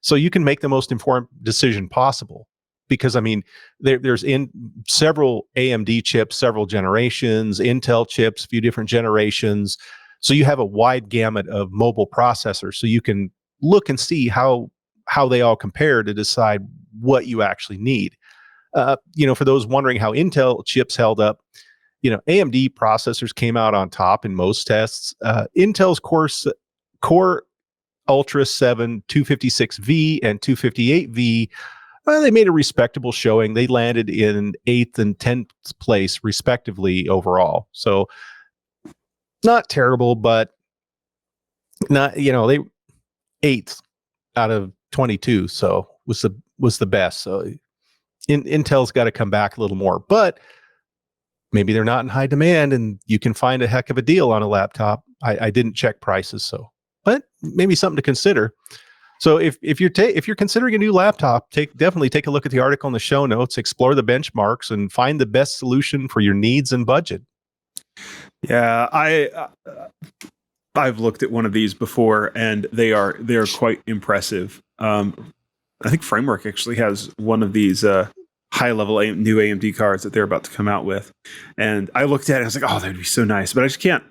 [SPEAKER 6] so you can make the most informed decision possible. Because, I mean, there's in several AMD chips, several generations, Intel chips, a few different generations. So you have a wide gamut of mobile processors. So you can look and see how they all compare to decide what you actually need. For those wondering how Intel chips held up, AMD processors came out on top in most tests. Intel's Core Ultra 7 256V and 258V, they made a respectable showing. They landed in 8th and 10th place, respectively, overall. So not terrible, but not, they 8th out of 22. So was the best. So Intel's got to come back a little more, but maybe they're not in high demand and you can find a heck of a deal on a laptop. I didn't check prices, but maybe something to consider. So if you're considering a new laptop, definitely take a look at the article in the show notes, explore the benchmarks, and find the best solution for your needs and budget.
[SPEAKER 1] Yeah, I've looked at one of these before, and they are quite impressive. I think Framework actually has one of these high-level new AMD cards that they're about to come out with, and I looked at it and I was like, oh, that'd be so nice, but I just can't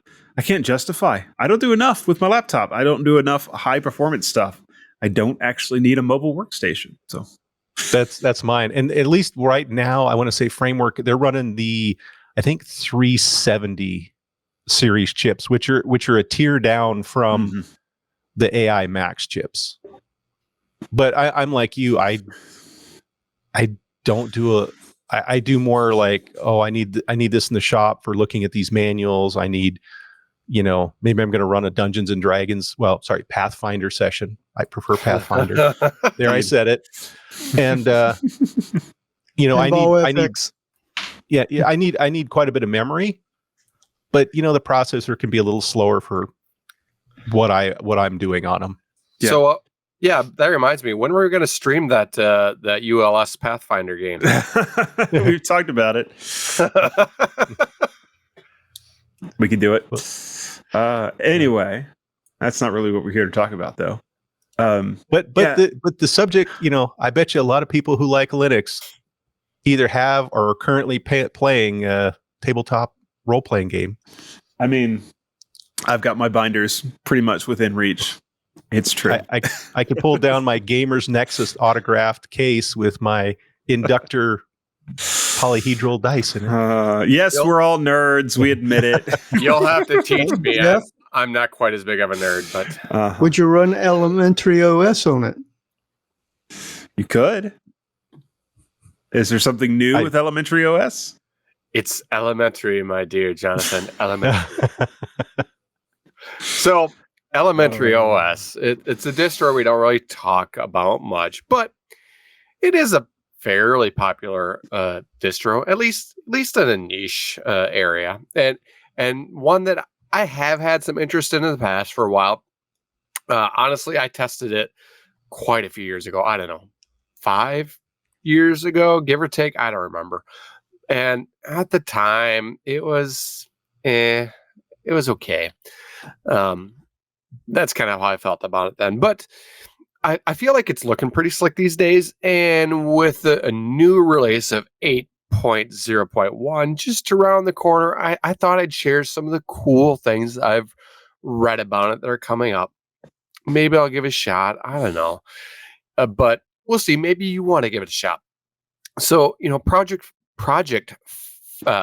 [SPEAKER 1] justify. I don't do enough with my laptop. I don't do enough high-performance stuff. I don't actually need a mobile workstation. So
[SPEAKER 6] that's mine. And at least right now, I want to say Framework, they're running the, I think, 370 series chips, which are a tier down from the AI Max chips. But I'm like you. I don't do I do more like, I need this in the shop for looking at these manuals. I need, maybe I'm going to run a Dungeons and Dragons, Pathfinder session. I prefer Pathfinder. There, I said it. And I need quite a bit of memory, but the processor can be a little slower for what I'm doing on them.
[SPEAKER 5] Yeah. So that reminds me, when were we going to stream that ULS Pathfinder game?
[SPEAKER 1] We've talked about it. We can do it. Anyway, that's not really what we're here to talk about, though.
[SPEAKER 6] But the subject, I bet you a lot of people who like Linux either have or are currently playing a tabletop role-playing game.
[SPEAKER 1] I mean, I've got my binders pretty much within reach. It's true.
[SPEAKER 6] I could pull down my Gamers Nexus autographed case with my Inductor polyhedral dice in it.
[SPEAKER 1] Yes, we're all nerds. We admit it.
[SPEAKER 5] You'll have to teach me.
[SPEAKER 4] Yeah.
[SPEAKER 5] I'm not quite as big of a nerd, but
[SPEAKER 4] Would you run elementary OS on it?
[SPEAKER 1] You could. Is there something new with elementary OS?
[SPEAKER 5] it's elementary, my dear Jonathan. Elementary. So, elementary OS, it's a distro we don't really talk about much, but it is a fairly popular distro, at least in a niche area, and one that I have had some interest in the past for a while. Honestly, I tested it quite a few years ago. I don't know, 5 years ago, give or take. I don't remember. And at the time, it was okay. That's kind of how I felt about it then. But I feel like it's looking pretty slick these days. And with a new release of 8.0.1 just around the corner, I thought I'd share some of the cool things I've read about it that are coming up. Maybe I'll give it a shot. I don't know. But we'll see. Maybe you want to give it a shot. So, project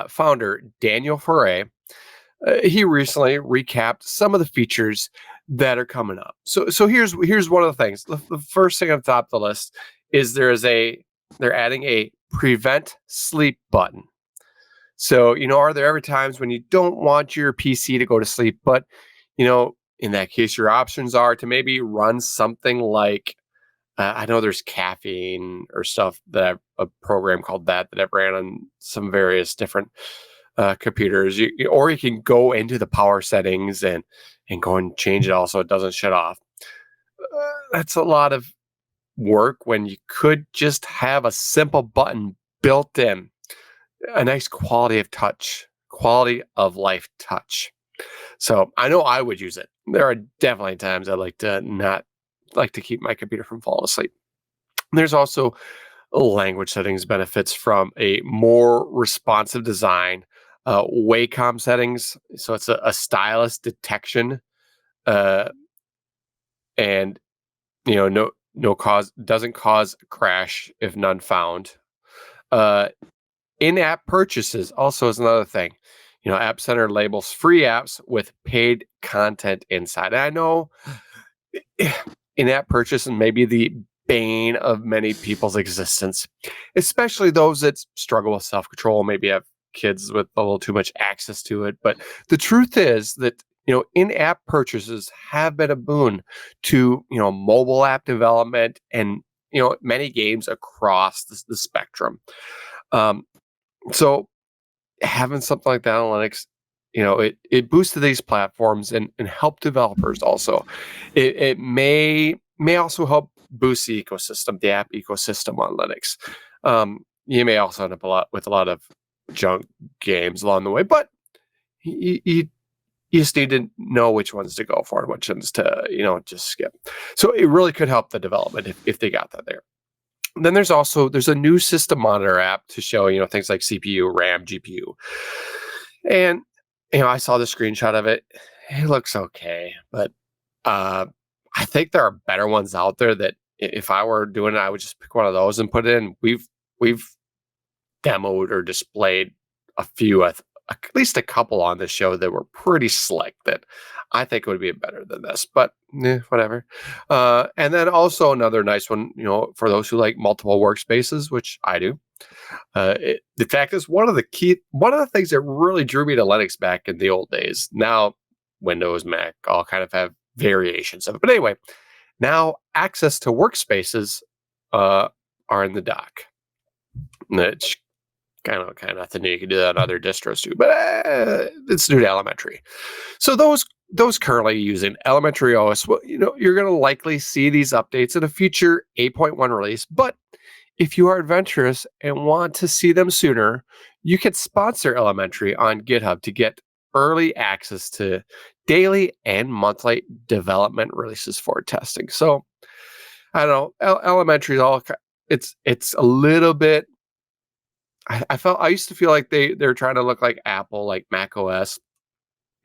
[SPEAKER 5] founder Daniel Foray, he recently recapped some of the features that are coming up. So here's one of the things. The first thing on top of the list is they're adding a prevent sleep button. So, are there ever times when you don't want your PC to go to sleep, but, in that case, your options are to maybe run something like, I know there's caffeine or stuff that a program called that I've ran on some various different computers. Or you can go into the power settings and go and change it all so it doesn't shut off. That's a lot of work when you could just have a simple button built in, a nice quality of life touch. So I know I would use it. There are definitely times I like to keep my computer from falling asleep. There's also language settings benefits from a more responsive design, Wacom settings. So it's a stylus detection, and doesn't cause crash if none found. In-app purchases also is another thing. App Center labels free apps with paid content inside. And I know in-app purchase may be the bane of many people's existence, especially those that struggle with self-control, maybe have kids with a little too much access to it. But the truth is that, in-app purchases have been a boon to, mobile app development and, many games across the spectrum. So having something like that on Linux, it boosted these platforms and help developers also. It may also help boost the ecosystem, the app ecosystem on Linux. You may also end up with a lot of junk games along the way, but you just need to know which ones to go for and which ones to, just skip. So it really could help the development if they got that there. Then there's a new system monitor app to show, things like CPU, RAM, GPU. And, I saw the screenshot of it. It looks okay, but I think there are better ones out there that if I were doing it, I would just pick one of those and put it in. We've demoed or displayed a few, at least a couple on this show that were pretty slick that I think would be better than this, but whatever. And then also another nice one, for those who like multiple workspaces, which I do. The fact is, one of the things that really drew me to Linux back in the old days. Now, Windows, Mac, all kind of have variations of it. But anyway, now access to workspaces are in the dock. It's kind of nothing new. You can do that on other distros too, but it's new to elementary. So those currently using elementary OS, well, you're going to likely see these updates in a future 8.1 release. But if you are adventurous and want to see them sooner, you can sponsor elementary on GitHub to get early access to daily and monthly development releases for testing. So I don't know, elementary is all, it's a little bit I used to feel like they're trying to look like Apple, like Mac OS,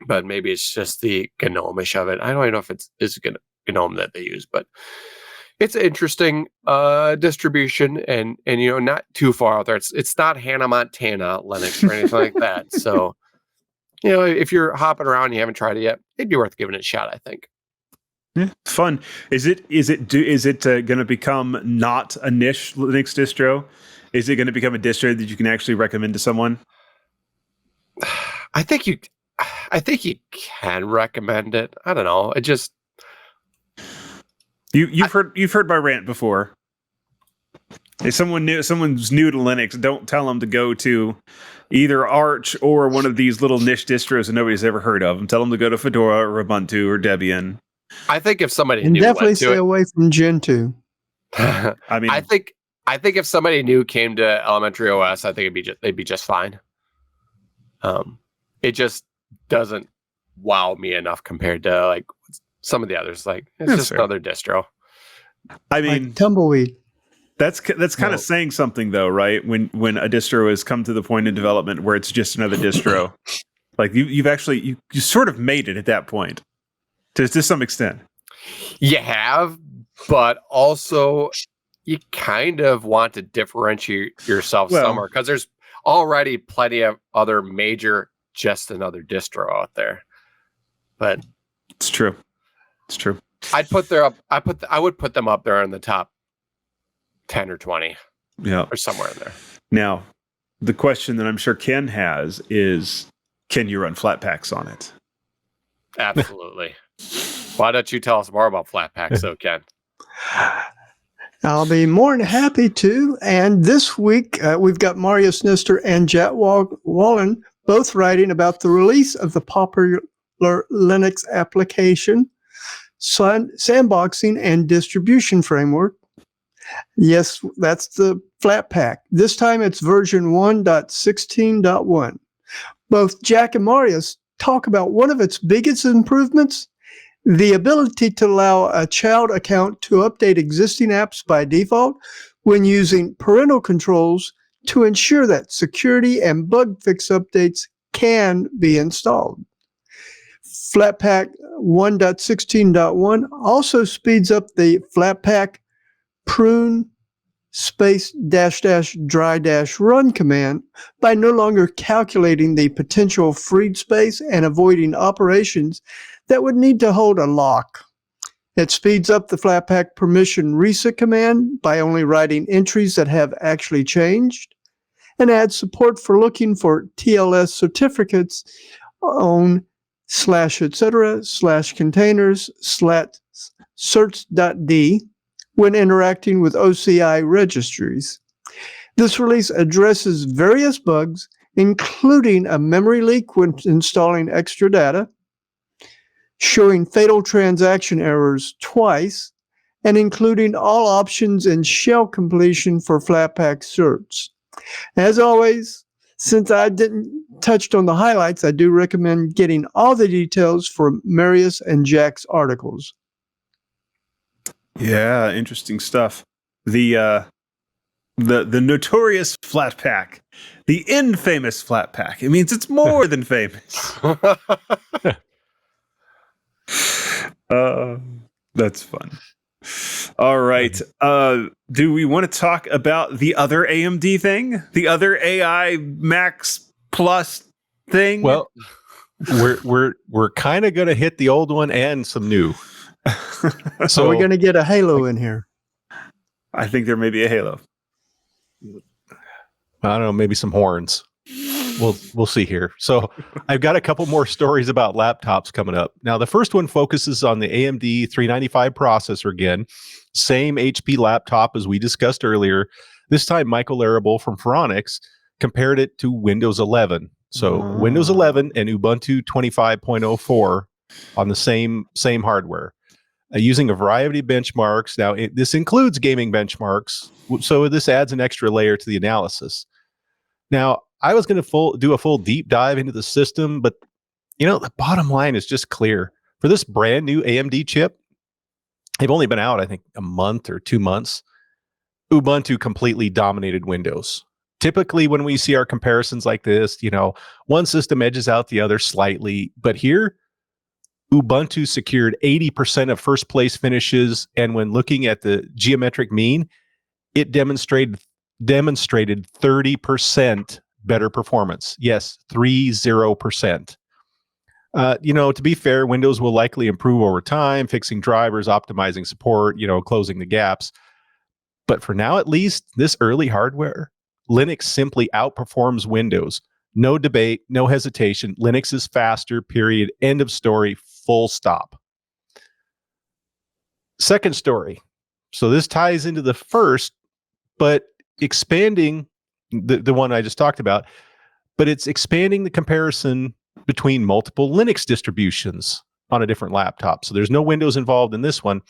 [SPEAKER 5] but maybe it's just the GNOME-ish of it. I don't even know if it's GNOME that they use, but it's an interesting distribution, and not too far out there. It's not Hannah Montana Linux or anything like that. So if you're hopping around and you haven't tried it yet, it'd be worth giving it a shot, I think.
[SPEAKER 1] Yeah, fun. Is it going to become not a niche Linux distro? Is it going to become a distro that you can actually recommend to someone?
[SPEAKER 5] I think you can recommend it. I don't know. It just
[SPEAKER 1] you've heard my rant before. If someone's new to Linux, don't tell them to go to either Arch or one of these little niche distros that nobody's ever heard of. And tell them to go to Fedora or Ubuntu or Debian.
[SPEAKER 5] I think if somebody
[SPEAKER 4] and
[SPEAKER 5] new
[SPEAKER 4] definitely
[SPEAKER 5] went to
[SPEAKER 4] stay
[SPEAKER 5] it,
[SPEAKER 4] away from Gentoo.
[SPEAKER 1] I mean,
[SPEAKER 5] I think if somebody new came to Elementary OS, I think they'd be just fine. It just doesn't wow me enough compared to like some of the others. Like it's just another distro.
[SPEAKER 1] I mean,
[SPEAKER 4] like Tumbleweed.
[SPEAKER 1] That's kind of saying something though, right? When a distro has come to the point in development where it's just another distro, like you've actually you sort of made it at that point to some extent.
[SPEAKER 5] You have, but also you kind of want to differentiate yourself somewhere because there's already plenty of other major just another distro out there. But
[SPEAKER 1] it's true.
[SPEAKER 5] I would put them up there in the top 10 or 20.
[SPEAKER 1] Yeah.
[SPEAKER 5] Or somewhere in there.
[SPEAKER 1] Now, the question that I'm sure Ken has is, can you run Flatpaks on it?
[SPEAKER 5] Absolutely. Why don't you tell us more about Flatpak, so Ken?
[SPEAKER 4] I'll be more than happy to. And this week, we've got Marius Nestor and Jack Wallen both writing about the release of the popular Linux application, sandboxing, and distribution framework. Yes, that's the Flatpak. This time it's version 1.16.1. Both Jack and Marius talk about one of its biggest improvements, the ability to allow a child account to update existing apps by default when using parental controls to ensure that security and bug fix updates can be installed. Flatpak 1.16.1 also speeds up the Flatpak prune --dry-run command by no longer calculating the potential freed space and avoiding operations that would need to hold a lock. It speeds up the Flatpak permission reset command by only writing entries that have actually changed, and adds support for looking for TLS certificates on /etc/containers/certs.d when interacting with OCI registries. This release addresses various bugs, including a memory leak when installing extra data, showing fatal transaction errors twice, and including all options and shell completion for Flatpak certs. As always, since I didn't touch on the highlights, I do recommend getting all the details from Marius and Jack's articles.
[SPEAKER 1] Yeah, interesting stuff. The notorious Flatpak, the infamous Flatpak. It means it's more than famous. That's fun. All right. Do we want to talk about the other AMD thing? The other AI Max Plus thing?
[SPEAKER 6] Well, we're kind of going to hit the old one and some new.
[SPEAKER 4] So we're going to get a Halo in here.
[SPEAKER 1] I think there may be a Halo.
[SPEAKER 6] I don't know, maybe some horns. We'll see here. So I've got a couple more stories about laptops coming up. Now, the first one focuses on the AMD 395 processor again. Same HP laptop as we discussed earlier. This time, Michael Arable from Phoronix compared it to Windows 11. So Windows 11 and Ubuntu 25.04 on the same hardware. Using a variety of benchmarks. Now, this includes gaming benchmarks, so this adds an extra layer to the analysis. Now, I was going to do a full deep dive into the system, but the bottom line is just clear. For this brand new AMD chip, they've only been out, I think, a month or 2 months. Ubuntu completely dominated Windows. Typically, when we see our comparisons like this, one system edges out the other slightly. But here, Ubuntu secured 80% of first place finishes. And when looking at the geometric mean, it demonstrated 30% better performance. Yes, 30%. To be fair, Windows will likely improve over time, fixing drivers, optimizing support, closing the gaps. But for now, at least, this early hardware, Linux simply outperforms Windows. No debate, no hesitation. Linux is faster, period. End of story, full stop. Second story. So this ties into the first, but expanding the one I just talked about, but it's expanding the comparison between multiple Linux distributions on a different laptop. So there's no Windows involved in this one.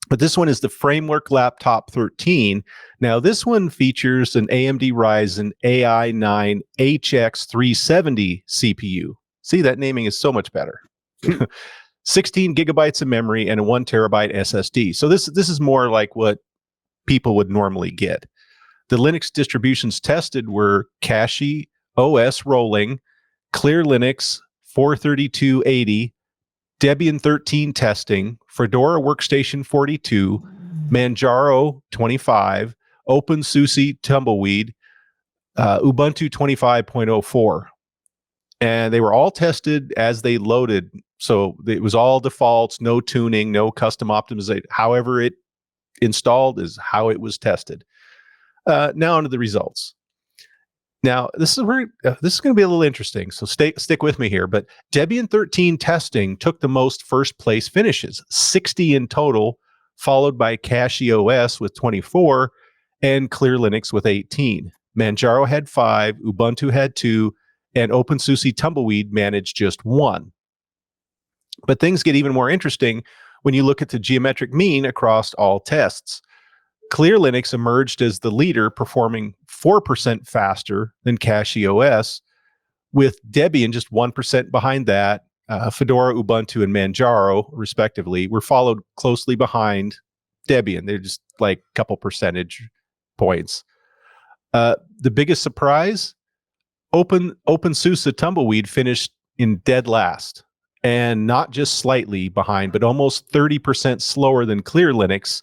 [SPEAKER 6] But this one is the Framework Laptop 13. Now, this one features an AMD Ryzen AI9 HX370 CPU. See, that naming is so much better. 16 gigabytes of memory and a 1 terabyte SSD. So this is more like what people would normally get. The Linux distributions tested were Cashy OS rolling, Clear Linux 43280, Debian 13 testing, Fedora Workstation 42, Manjaro 25, OpenSUSE Tumbleweed, Ubuntu 25.04. And they were all tested as they loaded. So it was all defaults, no tuning, no custom optimization. However it installed is how it was tested. Now onto the results. Now, this is going to be a little interesting, so stick with me here. But Debian 13 testing took the most first place finishes, 60 in total, followed by Cashy OS with 24 and Clear Linux with 18. Manjaro had 5, Ubuntu had 2, and OpenSUSE Tumbleweed managed just 1. But things get even more interesting when you look at the geometric mean across all tests. Clear Linux emerged as the leader, performing 4% faster than Cashy OS, with Debian just 1% behind that. Fedora, Ubuntu, and Manjaro, respectively, were followed closely behind Debian. They're just like a couple percentage points. The biggest surprise, OpenSUSE Tumbleweed finished in dead last, and not just slightly behind, but almost 30% slower than Clear Linux.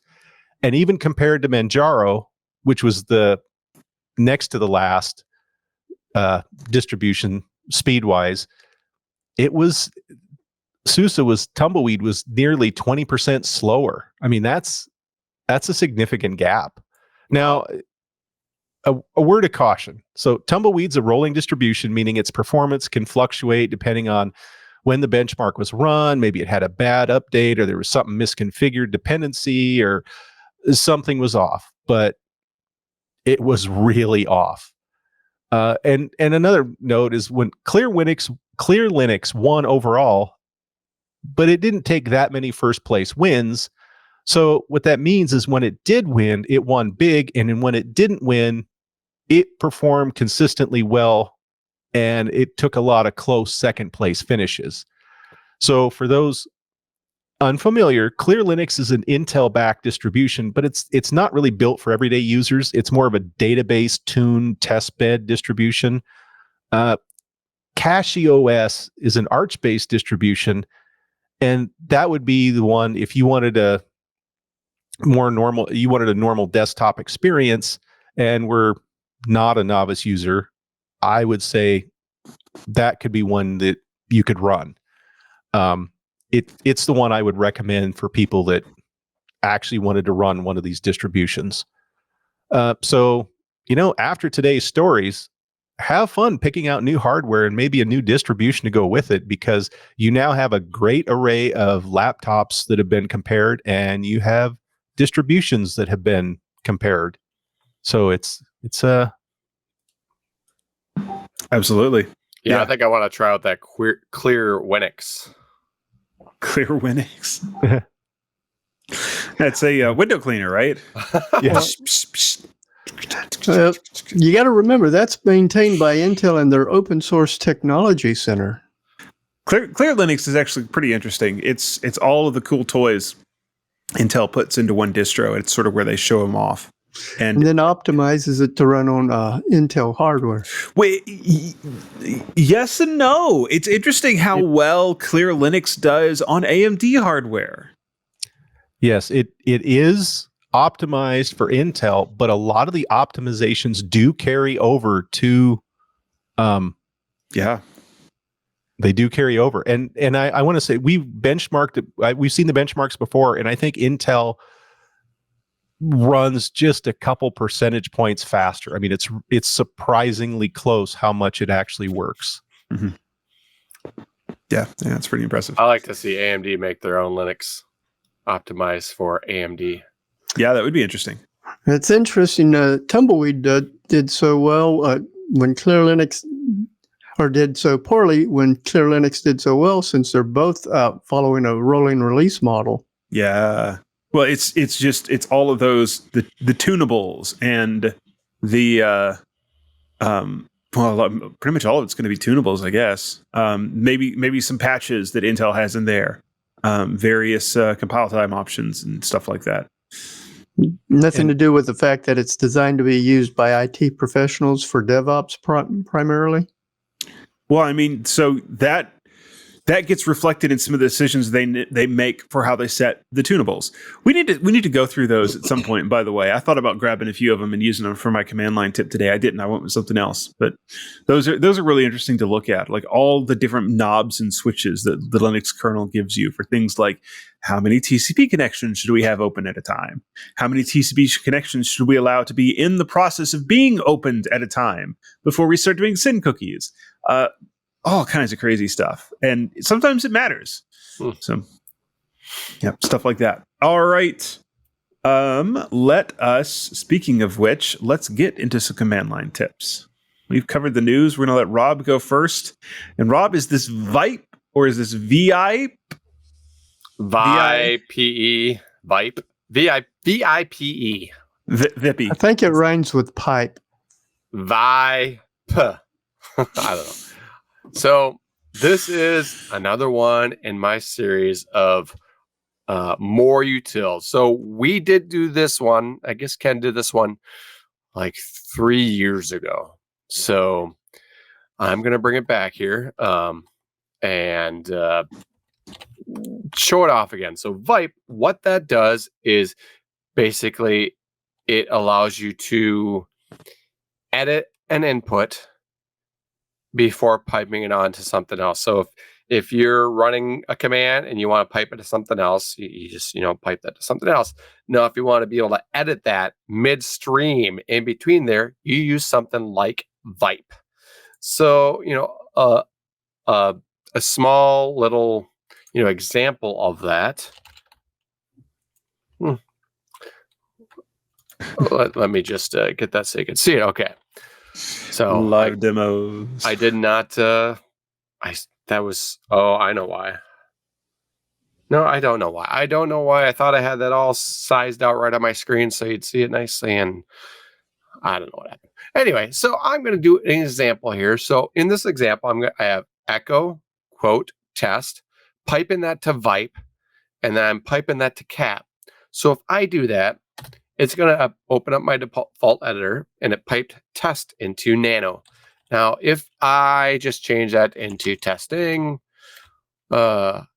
[SPEAKER 6] And even compared to Manjaro, which was the next to the last distribution speed-wise, Tumbleweed was nearly 20% slower. I mean, that's a significant gap. Now, a word of caution. So Tumbleweed's a rolling distribution, meaning its performance can fluctuate depending on when the benchmark was run. Maybe it had a bad update, or there was something misconfigured dependency, or something was off, but it was really off. And another note is when Clear Linux won overall, but it didn't take that many first place wins. So what that means is when it did win, it won big, and when it didn't win, it performed consistently well, and it took a lot of close second place finishes. So for those unfamiliar, Clear Linux is an Intel-backed distribution, but it's not really built for everyday users. It's more of a database-tuned testbed distribution. Cashy OS is an Arch-based distribution, and that would be the one if you wanted a normal desktop experience and were not a novice user. I would say that could be one that you could run. It's the one I would recommend for people that actually wanted to run one of these distributions. So, after today's stories, have fun picking out new hardware and maybe a new distribution to go with it, because you now have a great array of laptops that have been compared, and you have distributions that have been compared. So it's
[SPEAKER 1] absolutely.
[SPEAKER 5] Yeah, I think I want to try out that Clear Linux.
[SPEAKER 1] Clear Linux. That's a window cleaner, right?
[SPEAKER 6] Yeah.
[SPEAKER 4] You got to remember that's maintained by Intel and their open source technology center.
[SPEAKER 1] Clear Linux is actually pretty interesting. It's all of the cool toys Intel puts into one distro. It's sort of where they show them off.
[SPEAKER 4] And
[SPEAKER 1] And
[SPEAKER 4] then optimizes it to run on Intel hardware.
[SPEAKER 1] wait, yes and no. It's interesting how well Clear Linux does on AMD hardware.
[SPEAKER 6] Yes, it is optimized for Intel, but a lot of the optimizations do carry over to
[SPEAKER 1] Yeah.
[SPEAKER 6] they do carry over. And I want to say we've benchmarked it, we've seen the benchmarks before, and I think Intel runs just a couple percentage points faster. I mean, it's surprisingly close how much it actually works.
[SPEAKER 1] Mm-hmm. Yeah, it's pretty impressive.
[SPEAKER 5] I like to see AMD make their own Linux optimized for AMD.
[SPEAKER 1] Yeah, that would be interesting.
[SPEAKER 4] It's interesting. Tumbleweed did so well when Clear Linux, or did so poorly when Clear Linux did so well, since they're both following a rolling release model.
[SPEAKER 1] Yeah. Well, it's all of those the tunables and the pretty much all of it's going to be tunables, I guess. Maybe some patches that Intel has in there, various compile time options and stuff like that.
[SPEAKER 4] Nothing to do with the fact that it's designed to be used by IT professionals for DevOps primarily.
[SPEAKER 1] Well, I mean, so that gets reflected in some of the decisions they make for how they set the tunables. We need to go through those at some point. By the way, I thought about grabbing a few of them and using them for my command line tip today. I didn't. I went with something else. But those are really interesting to look at, like all the different knobs and switches that the Linux kernel gives you for things like how many TCP connections should we have open at a time? How many TCP connections should we allow to be in the process of being opened at a time before we start doing SYN cookies? All kinds of crazy stuff. And sometimes it matters. So, yeah, stuff like that. All right. Let us, speaking of which, let's get into some command line tips. We've covered the news. We're going to let Rob go first. And Rob, is this VIPE or is this VI?
[SPEAKER 5] VIPE. VIPE. VIPE.
[SPEAKER 1] Vippy.
[SPEAKER 4] I think it rhymes with pipe.
[SPEAKER 5] VIPE. I don't know. So this is another one in my series of more utils. So we did do this one. I guess Ken did this one like 3 years ago. So I'm going to bring it back here and show it off again. So VIPE, what that does is basically it allows you to edit an input before piping it on to something else. So if you're running a command and you want to pipe it to something else, you just, pipe that to something else. Now, if you want to be able to edit that midstream in between there, you use something like VIPE. So, a small little, example of that. Let me just get that so you can see it. Okay. So
[SPEAKER 1] live demos.
[SPEAKER 5] I did not. I know why. No, I don't know why. I don't know why. I thought I had that all sized out right on my screen so you'd see it nicely, and I don't know what happened. Anyway, so I'm going to do an example here. So in this example, I have echo quote test, piping that to VIPE, and then I'm piping that to cat. So if I do that, it's going to open up my default editor, and it piped test into nano. Now, if I just change that into testing, a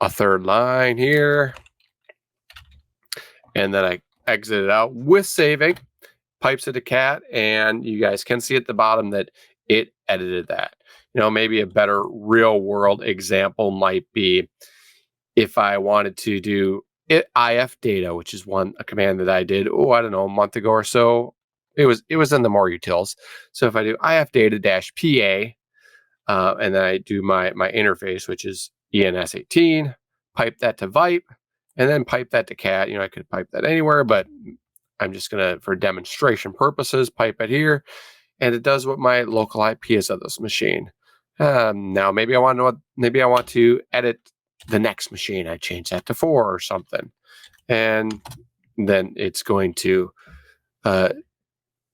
[SPEAKER 5] third line here, and then I exit it out with saving, pipes it to cat, and you guys can see at the bottom that it edited that. Maybe a better real world example might be if I wanted to do if data, which is a command that I did, a month ago or so. It was in the more utils. So if I do if data -pa, and then I do my interface, which is ENS18, pipe that to VIPE, and then pipe that to cat. I could pipe that anywhere, but I'm just gonna, for demonstration purposes, pipe it here, and it does what my local IP is of this machine. Now maybe I want to edit the next machine. I change that to 4 or something, and then it's going to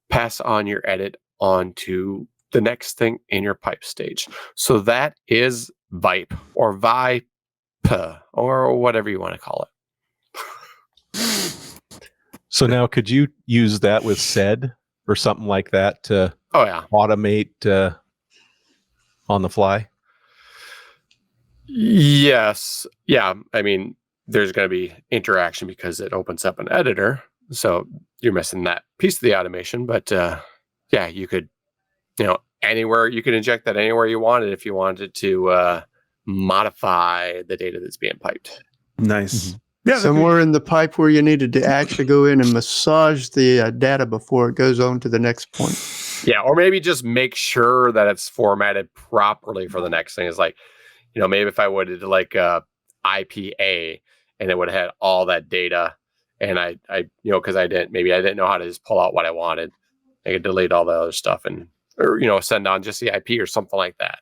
[SPEAKER 5] pass on your edit onto the next thing in your pipe stage. So that is VIPE or VIPE or whatever you want to call it.
[SPEAKER 6] So now could you use that with SED or something like that to automate on the fly?
[SPEAKER 5] Yes. Yeah. I mean, there's going to be interaction because it opens up an editor. So you're missing that piece of the automation. But yeah, you could, anywhere, you could inject that anywhere you wanted if you wanted to modify the data that's being piped.
[SPEAKER 1] Nice.
[SPEAKER 6] Mm-hmm.
[SPEAKER 1] Yeah,
[SPEAKER 4] Somewhere in the pipe where you needed to actually go in and massage the data before it goes on to the next point.
[SPEAKER 5] Yeah, or maybe just make sure that it's formatted properly for the next thing. Is like, maybe if I would have like IPA and it would have had all that data, and I because I didn't know how to just pull out what I wanted. I could delete all the other stuff or send on just the IP or something like that.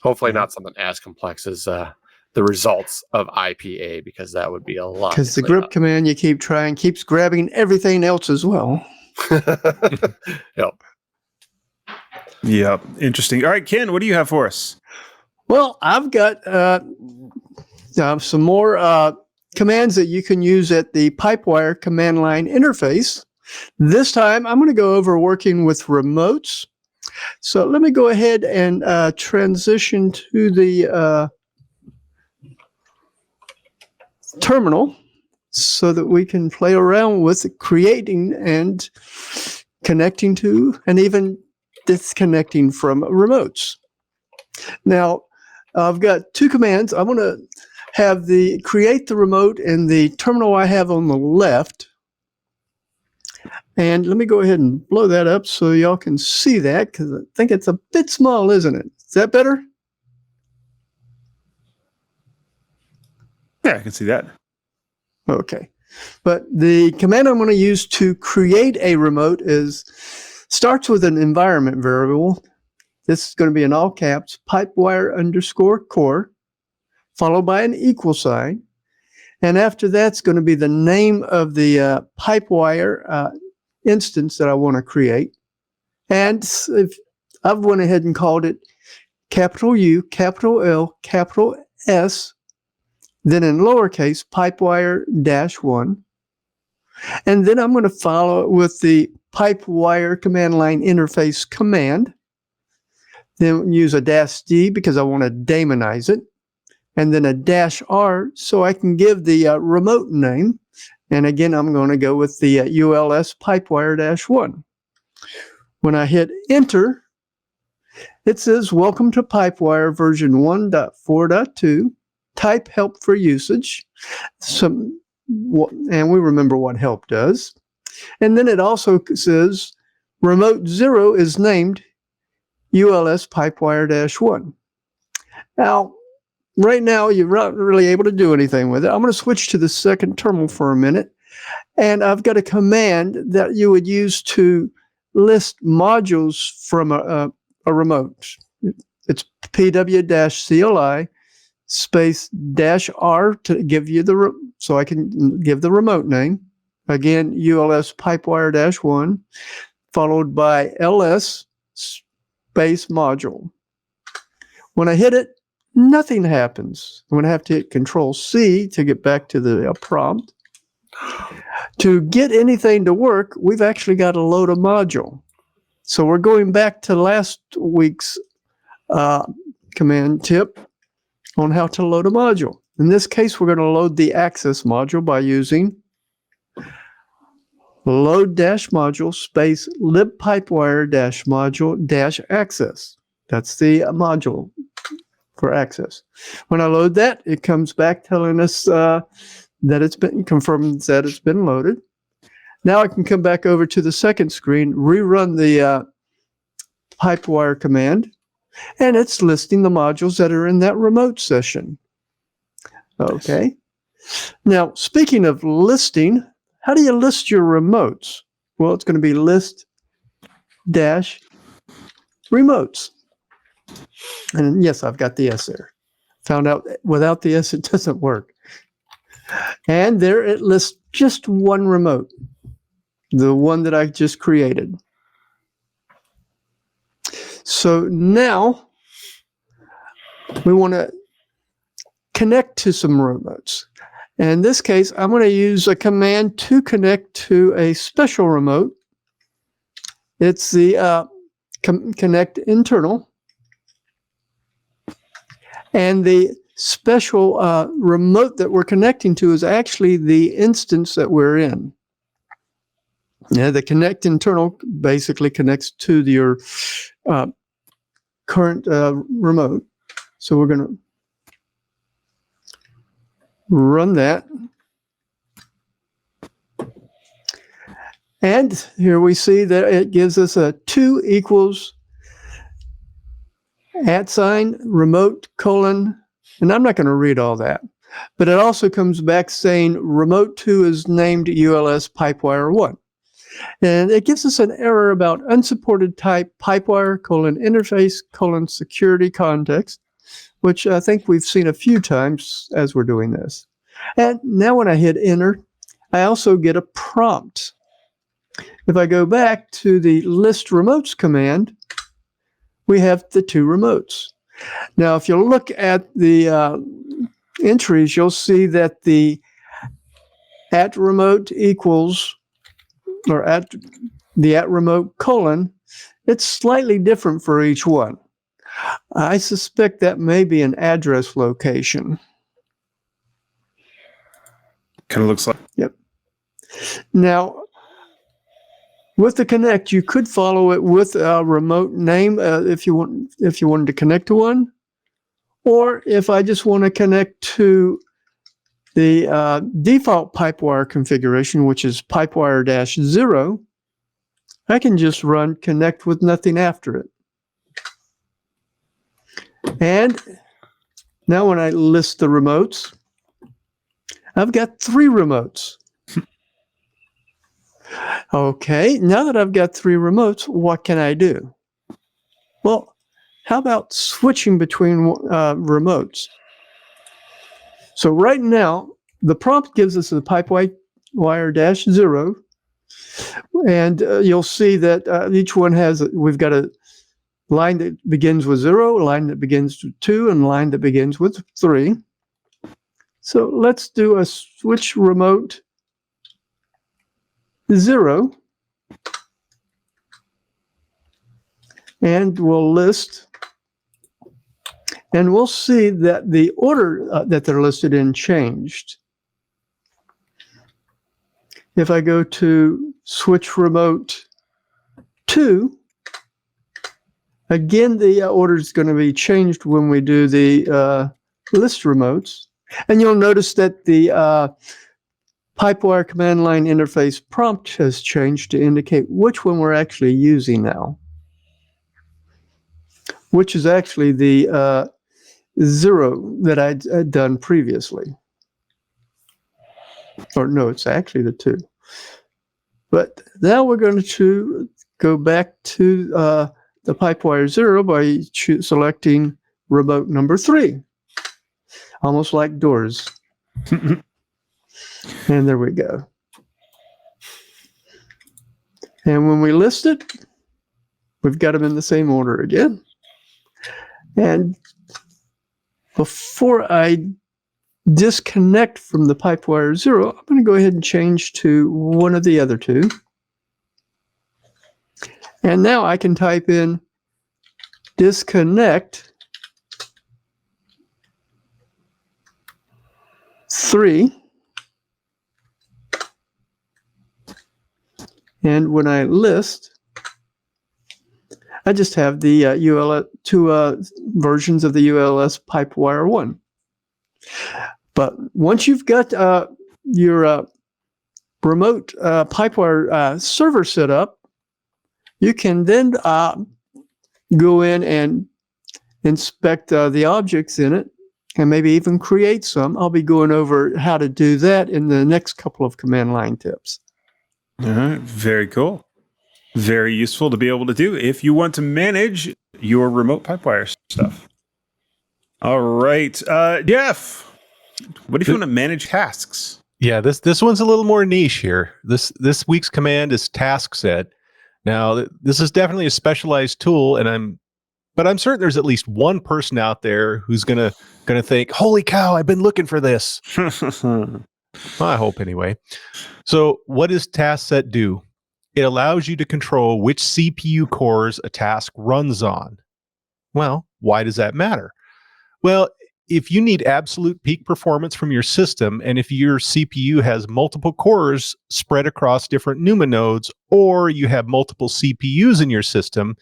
[SPEAKER 5] Hopefully not something as complex as the results of IPA, because that would be a lot.
[SPEAKER 4] Because the grep command you keep trying keeps grabbing everything else as well.
[SPEAKER 1] Yep. Interesting. All right, Ken, what do you have for us?
[SPEAKER 4] Well, I've got some more commands that you can use at the Pipewire command line interface. This time, I'm going to go over working with remotes. So let me go ahead and transition to the terminal so that we can play around with creating and connecting to and even disconnecting from remotes. Now, I've got two commands. I want to have the create the remote in the terminal I have on the left. And let me go ahead and blow that up so y'all can see that, because I think it's a bit small, isn't it? Is that better?
[SPEAKER 1] Yeah, I can see that.
[SPEAKER 4] Okay. But the command I'm going to use to create a remote starts with an environment variable. This is going to be in all caps, pipewire_core, followed by an equal sign. And after that's going to be the name of the Pipewire instance that I want to create. And if I've went ahead and called it capital U, capital L, capital S, then in lowercase, Pipewire-1. And then I'm going to follow it with the Pipewire command line interface command. Then use a -D because I want to daemonize it. And then a -R so I can give the remote name. And again, I'm going to go with the ULS Pipewire-1. When I hit enter, it says, welcome to Pipewire version 1.4.2. Type help for usage. And we remember what help does. And then it also says remote 0 is named ULS Pipewire-1. Now, right now, you're not really able to do anything with it. I'm going to switch to the second terminal for a minute. And I've got a command that you would use to list modules from a remote. It's pw-cli space -R to give you so I can give the remote name. Again, ULS Pipewire-1, followed by ls space module. When I hit it, nothing happens. I'm going to have to hit Control-C to get back to the prompt. To get anything to work, we've actually got to load a module. So we're going back to last week's command tip on how to load a module. In this case, we're going to load the access module by using load-module space libpipewire-module-access. That's the module for access. When I load that, it comes back telling us that it's been confirmed that it's been loaded. Now I can come back over to the second screen, rerun the Pipewire command, and it's listing the modules that are in that remote session. Okay. Now, speaking of listing, how do you list your remotes? Well, it's going to be list-remotes. And yes, I've got the S there. Found out without the S, it doesn't work. And there it lists just one remote, the one that I just created. So now we want to connect to some remotes. In this case, I'm going to use a command to connect to a special remote. It's the connect internal. And the special remote that we're connecting to is actually the instance that we're in. Yeah, the connect internal basically connects to your current remote. So we're going to run that. And here we see that it gives us a 2 equals @ remote : and I'm not going to read all that, but it also comes back saying remote 2 is named ULS Pipewire 1. And it gives us an error about unsupported type pipewire : interface : security context, which I think we've seen a few times as we're doing this. And now when I hit enter, I also get a prompt. If I go back to the list remotes command, we have the 2 remotes. Now, if you look at the entries, you'll see that the @remote equals, or @remote : it's slightly different for each one. I suspect that may be an address location.
[SPEAKER 1] Kind of looks like.
[SPEAKER 4] Yep. Now, with the connect, you could follow it with a remote name if you wanted to connect to one, or if I just want to connect to the default pipewire configuration, which is pipewire -0, I can just run connect with nothing after it. And now when I list the remotes, I've got 3 remotes. Okay, now that I've got 3 remotes, what can I do? Well, how about switching between remotes? So right now, the prompt gives us the pipewire -0, and you'll see that each one we've got a line that begins with 0, a line that begins with 2, and a line that begins with 3. So let's do a switch remote 0, and we'll list, and we'll see that the order that they're listed in changed. If I go to switch remote 2, again, the order is going to be changed when we do the list remotes. And you'll notice that the Pipewire command line interface prompt has changed to indicate which one we're actually using now, which is actually the 0 that I'd done previously. Or no, it's actually the 2. But now we're going to go back to the Pipewire 0 by selecting remote number 3, almost like doors. And there we go. And when we list it, we've got them in the same order again. And before I disconnect from the Pipewire 0, I'm going to go ahead and change to one of the other 2. And now I can type in disconnect 3. And when I list, I just have the ULS 2 versions of the ULS Pipewire 1. But once you've got your remote Pipewire server set up, you can then go in and inspect the objects in it and maybe even create some. I'll be going over how to do that in the next couple of command line tips.
[SPEAKER 1] All right, very cool. Very useful to be able to do if you want to manage your remote Pipewire stuff. All right, Jeff, what if you want to manage tasks?
[SPEAKER 6] Yeah, this one's a little more niche here. This week's command is task set. Now, this is definitely a specialized tool, and I'm But I'm certain there's at least one person out there who's gonna think, "Holy cow! I've been looking for this." Well, I hope anyway. So, what does task set do? It allows you to control which CPU cores a task runs on. Well, why does that matter? Well, if you need absolute peak performance from your system, and if your CPU has multiple cores spread across different NUMA nodes, or you have multiple CPUs in your system,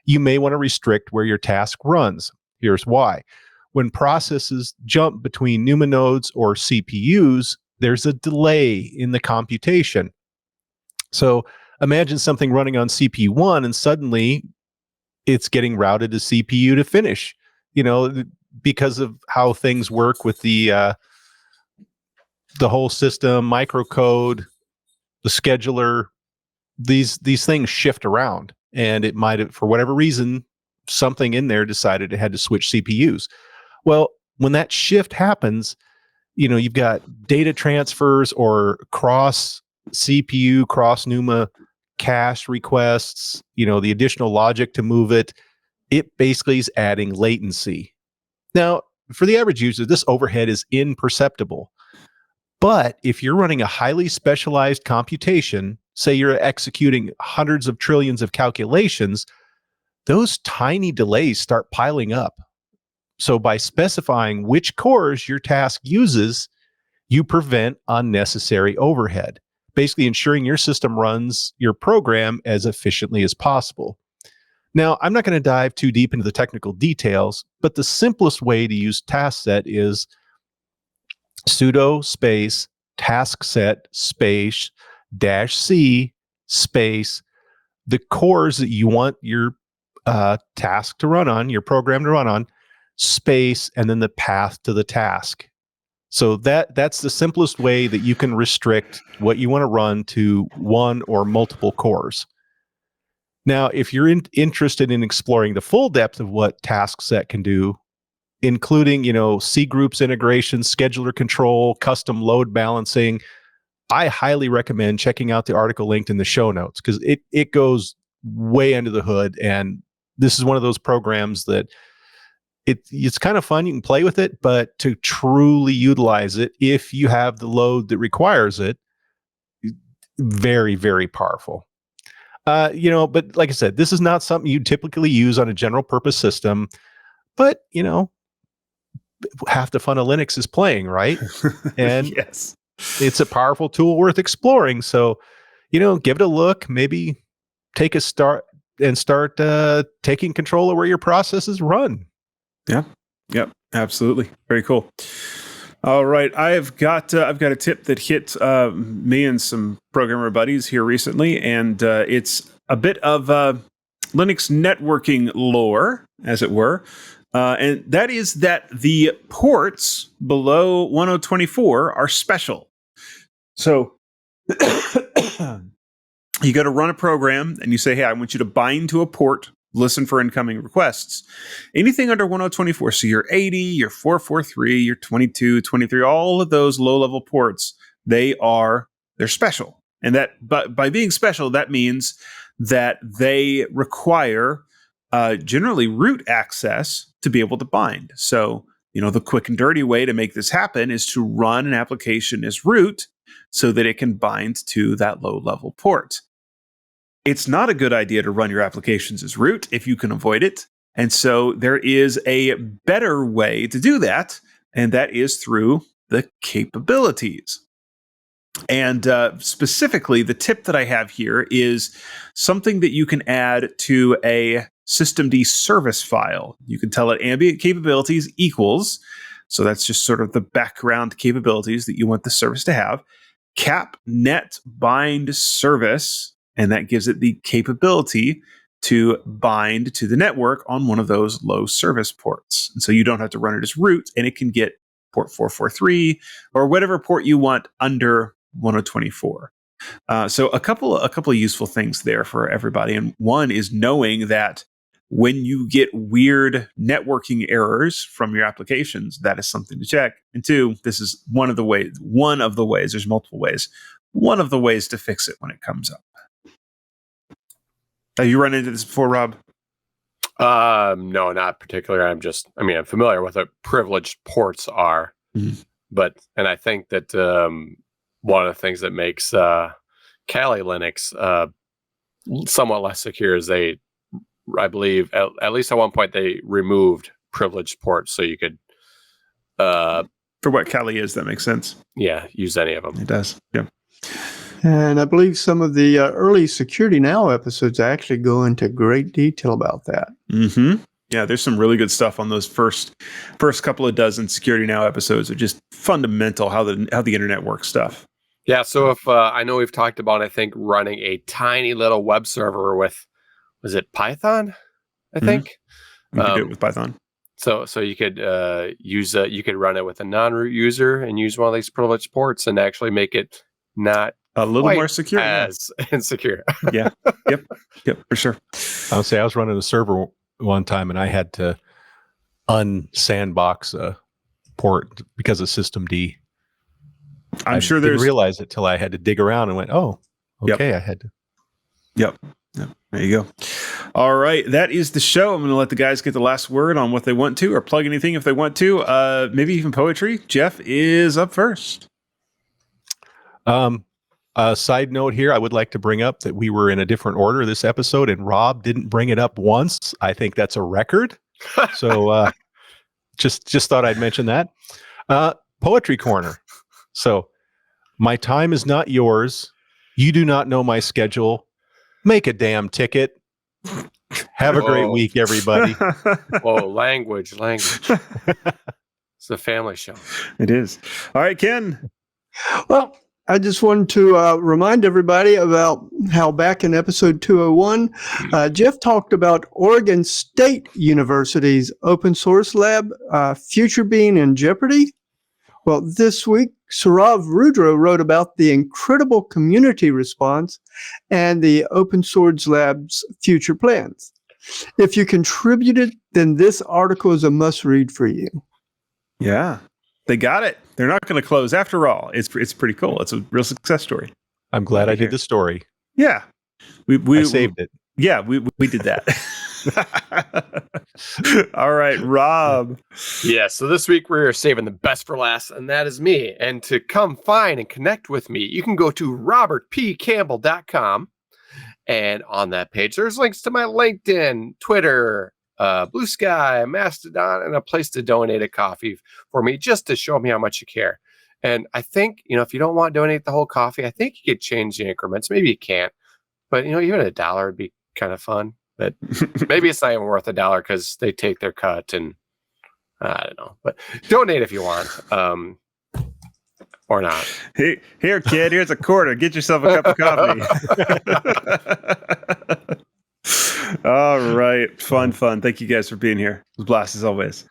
[SPEAKER 6] you may want to restrict where your task runs. Here's why. When processes jump between NUMA nodes or CPUs, there's a delay in the computation. So imagine something running on CPU 1 and suddenly it's getting routed to CPU to finish, because of how things work with the whole system, microcode, the scheduler. These things shift around, and it might have, for whatever reason, something in there decided it had to switch CPUs. Well, when that shift happens, you've got data transfers or cross CPU, cross NUMA cache requests, the additional logic to move it. It basically is adding latency. Now, for the average user, this overhead is imperceptible. But if you're running a highly specialized computation, say you're executing hundreds of trillions of calculations, those tiny delays start piling up. So by specifying which cores your task uses, you prevent unnecessary overhead, basically ensuring your system runs your program as efficiently as possible. Now, I'm not going to dive too deep into the technical details, but the simplest way to use task set is sudo space task set space -c space the cores that you want your task to run on, your program to run on, space, and then the path to the task. So that's the simplest way that you can restrict what you want to run to one or multiple cores. Now, if you're interested in exploring the full depth of what task set can do, including, C groups integration, scheduler control, custom load balancing, I highly recommend checking out the article linked in the show notes, because it goes way under the hood. And this is one of those programs that it's kind of fun. You can play with it, but to truly utilize it, if you have the load that requires it, very, very powerful. But like I said, this is not something you typically use on a general purpose system, but half the fun of Linux is playing, right? And
[SPEAKER 1] yes,
[SPEAKER 6] it's a powerful tool worth exploring. So, give it a look, maybe take a start taking control of where your processes run.
[SPEAKER 1] Yeah. Yep. Absolutely. Very cool. All right. I've got a tip that hit me and some programmer buddies here recently, and it's a bit of Linux networking lore, as it were. And that is that the ports below 1024 are special. So you go to run a program and you say, hey, I want you to bind to a port, listen for incoming requests. Anything under 1024, so your 80, your 443, your 22, 23, all of those low-level ports, they're special. And that, but by being special, that means that they require generally root access to be able to bind. So, the quick and dirty way to make this happen is to run an application as root so that it can bind to that low-level port. It's not a good idea to run your applications as root if you can avoid it. And so there is a better way to do that, and that is through the capabilities. And specifically, the tip that I have here is something that you can add to a systemd service file. You can tell it ambient capabilities equals, so that's just sort of the background capabilities that you want the service to have, cap net bind service, and that gives it the capability to bind to the network on one of those low service ports. And so you don't have to run it as root, and it can get port 443 or whatever port you want under 1024. So a couple of useful things there for everybody. And one is knowing that when you get weird networking errors from your applications, that is something to check. And two, this is one of the ways, there's multiple ways, one of the ways to fix it when it comes up. Have you run into this before, Rob?
[SPEAKER 5] No, not particularly. I'm familiar with what privileged ports are, and I think that one of the things that makes Kali Linux somewhat less secure is I believe, at least at one point, they removed privileged ports so you could.
[SPEAKER 1] For what Kali is, that makes sense.
[SPEAKER 5] Yeah, use any of them.
[SPEAKER 1] It does. Yeah.
[SPEAKER 4] And I believe some of the early Security Now episodes actually go into great detail about that.
[SPEAKER 1] Mm-hmm. Yeah, there's some really good stuff on those first couple of dozen Security Now episodes of just fundamental how the internet works stuff.
[SPEAKER 5] Yeah, so if I know we've talked about, I think, running a tiny little web server with, was it Python? I think
[SPEAKER 1] you can do it with Python.
[SPEAKER 5] So you could you could run it with a non-root user and use one of these privileged ports and actually make it not
[SPEAKER 1] a little more secure,
[SPEAKER 5] as insecure.
[SPEAKER 1] Yeah. Yep, for sure.
[SPEAKER 6] I'll say I was running a server one time and I had to unsandbox a port because of systemd.
[SPEAKER 1] I
[SPEAKER 6] didn't realize it till I had to dig around and went, oh, okay,
[SPEAKER 1] Yep.
[SPEAKER 6] I had to.
[SPEAKER 1] Yep. There you go. All right. That is the show. I'm going to let the guys get the last word on what they want to or plug anything if they want to. Maybe even poetry. Jeff is up first.
[SPEAKER 6] A side note here, I would like to bring up that we were in a different order this episode and Rob didn't bring it up once. I think that's a record. So just thought I'd mention that. Poetry Corner. So my time is not yours. You do not know my schedule. Make a damn ticket. Have a great week, everybody.
[SPEAKER 5] Whoa, language. It's a family show.
[SPEAKER 1] It is. All right, Ken.
[SPEAKER 4] Well, I just wanted to remind everybody about how back in episode 201, Jeff talked about Oregon State University's open source lab, future being in jeopardy. Well, this week, Saurav Rudra wrote about the incredible community response and the open source lab's future plans. If you contributed, then this article is a must-read for you.
[SPEAKER 1] Yeah, they got it. They're not going to close after all. It's pretty cool. It's a real success story.
[SPEAKER 6] I'm glad I did the story.
[SPEAKER 1] Yeah,
[SPEAKER 6] I saved it.
[SPEAKER 1] Yeah, we did that. All right, Rob.
[SPEAKER 5] Yeah, so this week we're saving the best for last, and that is me. And to come find and connect with me, you can go to robertpcampbell.com. And on that page, there's links to my LinkedIn, Twitter, Blue Sky, Mastodon, and a place to donate a coffee for me just to show me how much you care. And I think, if you don't want to donate the whole coffee, I think you could change the increments. Maybe you can't. But, even $1 would be kind of fun. But maybe it's not even worth $1 because they take their cut and I don't know. But donate if you want. Or not.
[SPEAKER 1] Hey, here, kid, here's a quarter. Get yourself a cup of coffee. All right. Fun. Thank you guys for being here. It was a blast as always.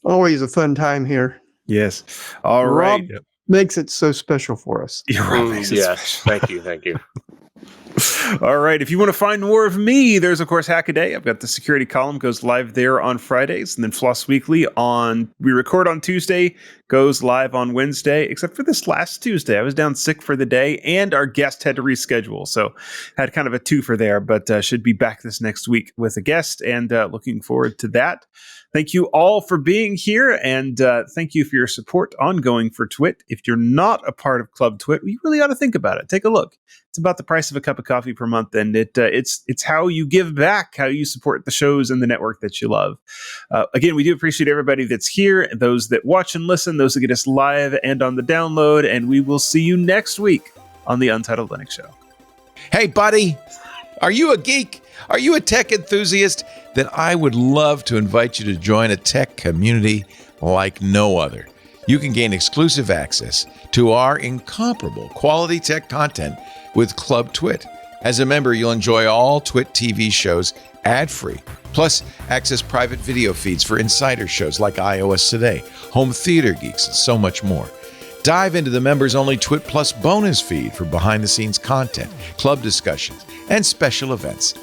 [SPEAKER 4] Always a fun time here.
[SPEAKER 1] Yes. All right.
[SPEAKER 4] Rob makes it so special for us.
[SPEAKER 5] Yes. Thank you.
[SPEAKER 1] All right. If you want to find more of me, there's, of course, Hackaday. I've got the security column, goes live there on Fridays. And then Floss Weekly we record on Tuesday, goes live on Wednesday, except for this last Tuesday. I was down sick for the day and our guest had to reschedule. So had kind of a twofer there, but should be back this next week with a guest and looking forward to that. Thank you all for being here, and thank you for your support ongoing for TWiT. If you're not a part of Club TWiT, you really ought to think about it. Take a look. It's about the price of a cup of coffee per month, and it's how you give back, how you support the shows and the network that you love. Again, we do appreciate everybody that's here, those that watch and listen, those that get us live and on the download, and we will see you next week on the Untitled Linux Show.
[SPEAKER 7] Hey, buddy, are you a geek? Are you a tech enthusiast? Then I would love to invite you to join a tech community like no other. You can gain exclusive access to our incomparable quality tech content with Club TWiT. As a member, you'll enjoy all TWiT TV shows ad-free, plus access private video feeds for insider shows like iOS Today, Home Theater Geeks, and so much more. Dive into the members-only TWiT Plus bonus feed for behind-the-scenes content, club discussions, and special events.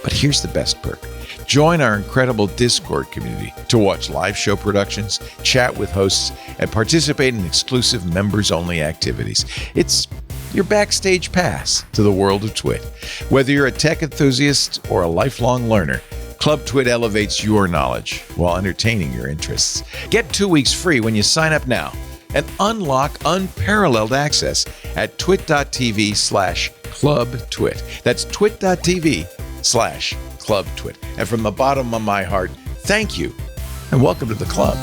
[SPEAKER 7] But here's the best perk. Join our incredible Discord community to watch live show productions, chat with hosts, and participate in exclusive members-only activities. It's your backstage pass to the world of TWiT. Whether you're a tech enthusiast or a lifelong learner, Club TWiT elevates your knowledge while entertaining your interests. Get 2 weeks free when you sign up now and unlock unparalleled access at twit.tv/clubtwit. That's twit.tv/clubtwit. And from the bottom of my heart, thank you and welcome to the club.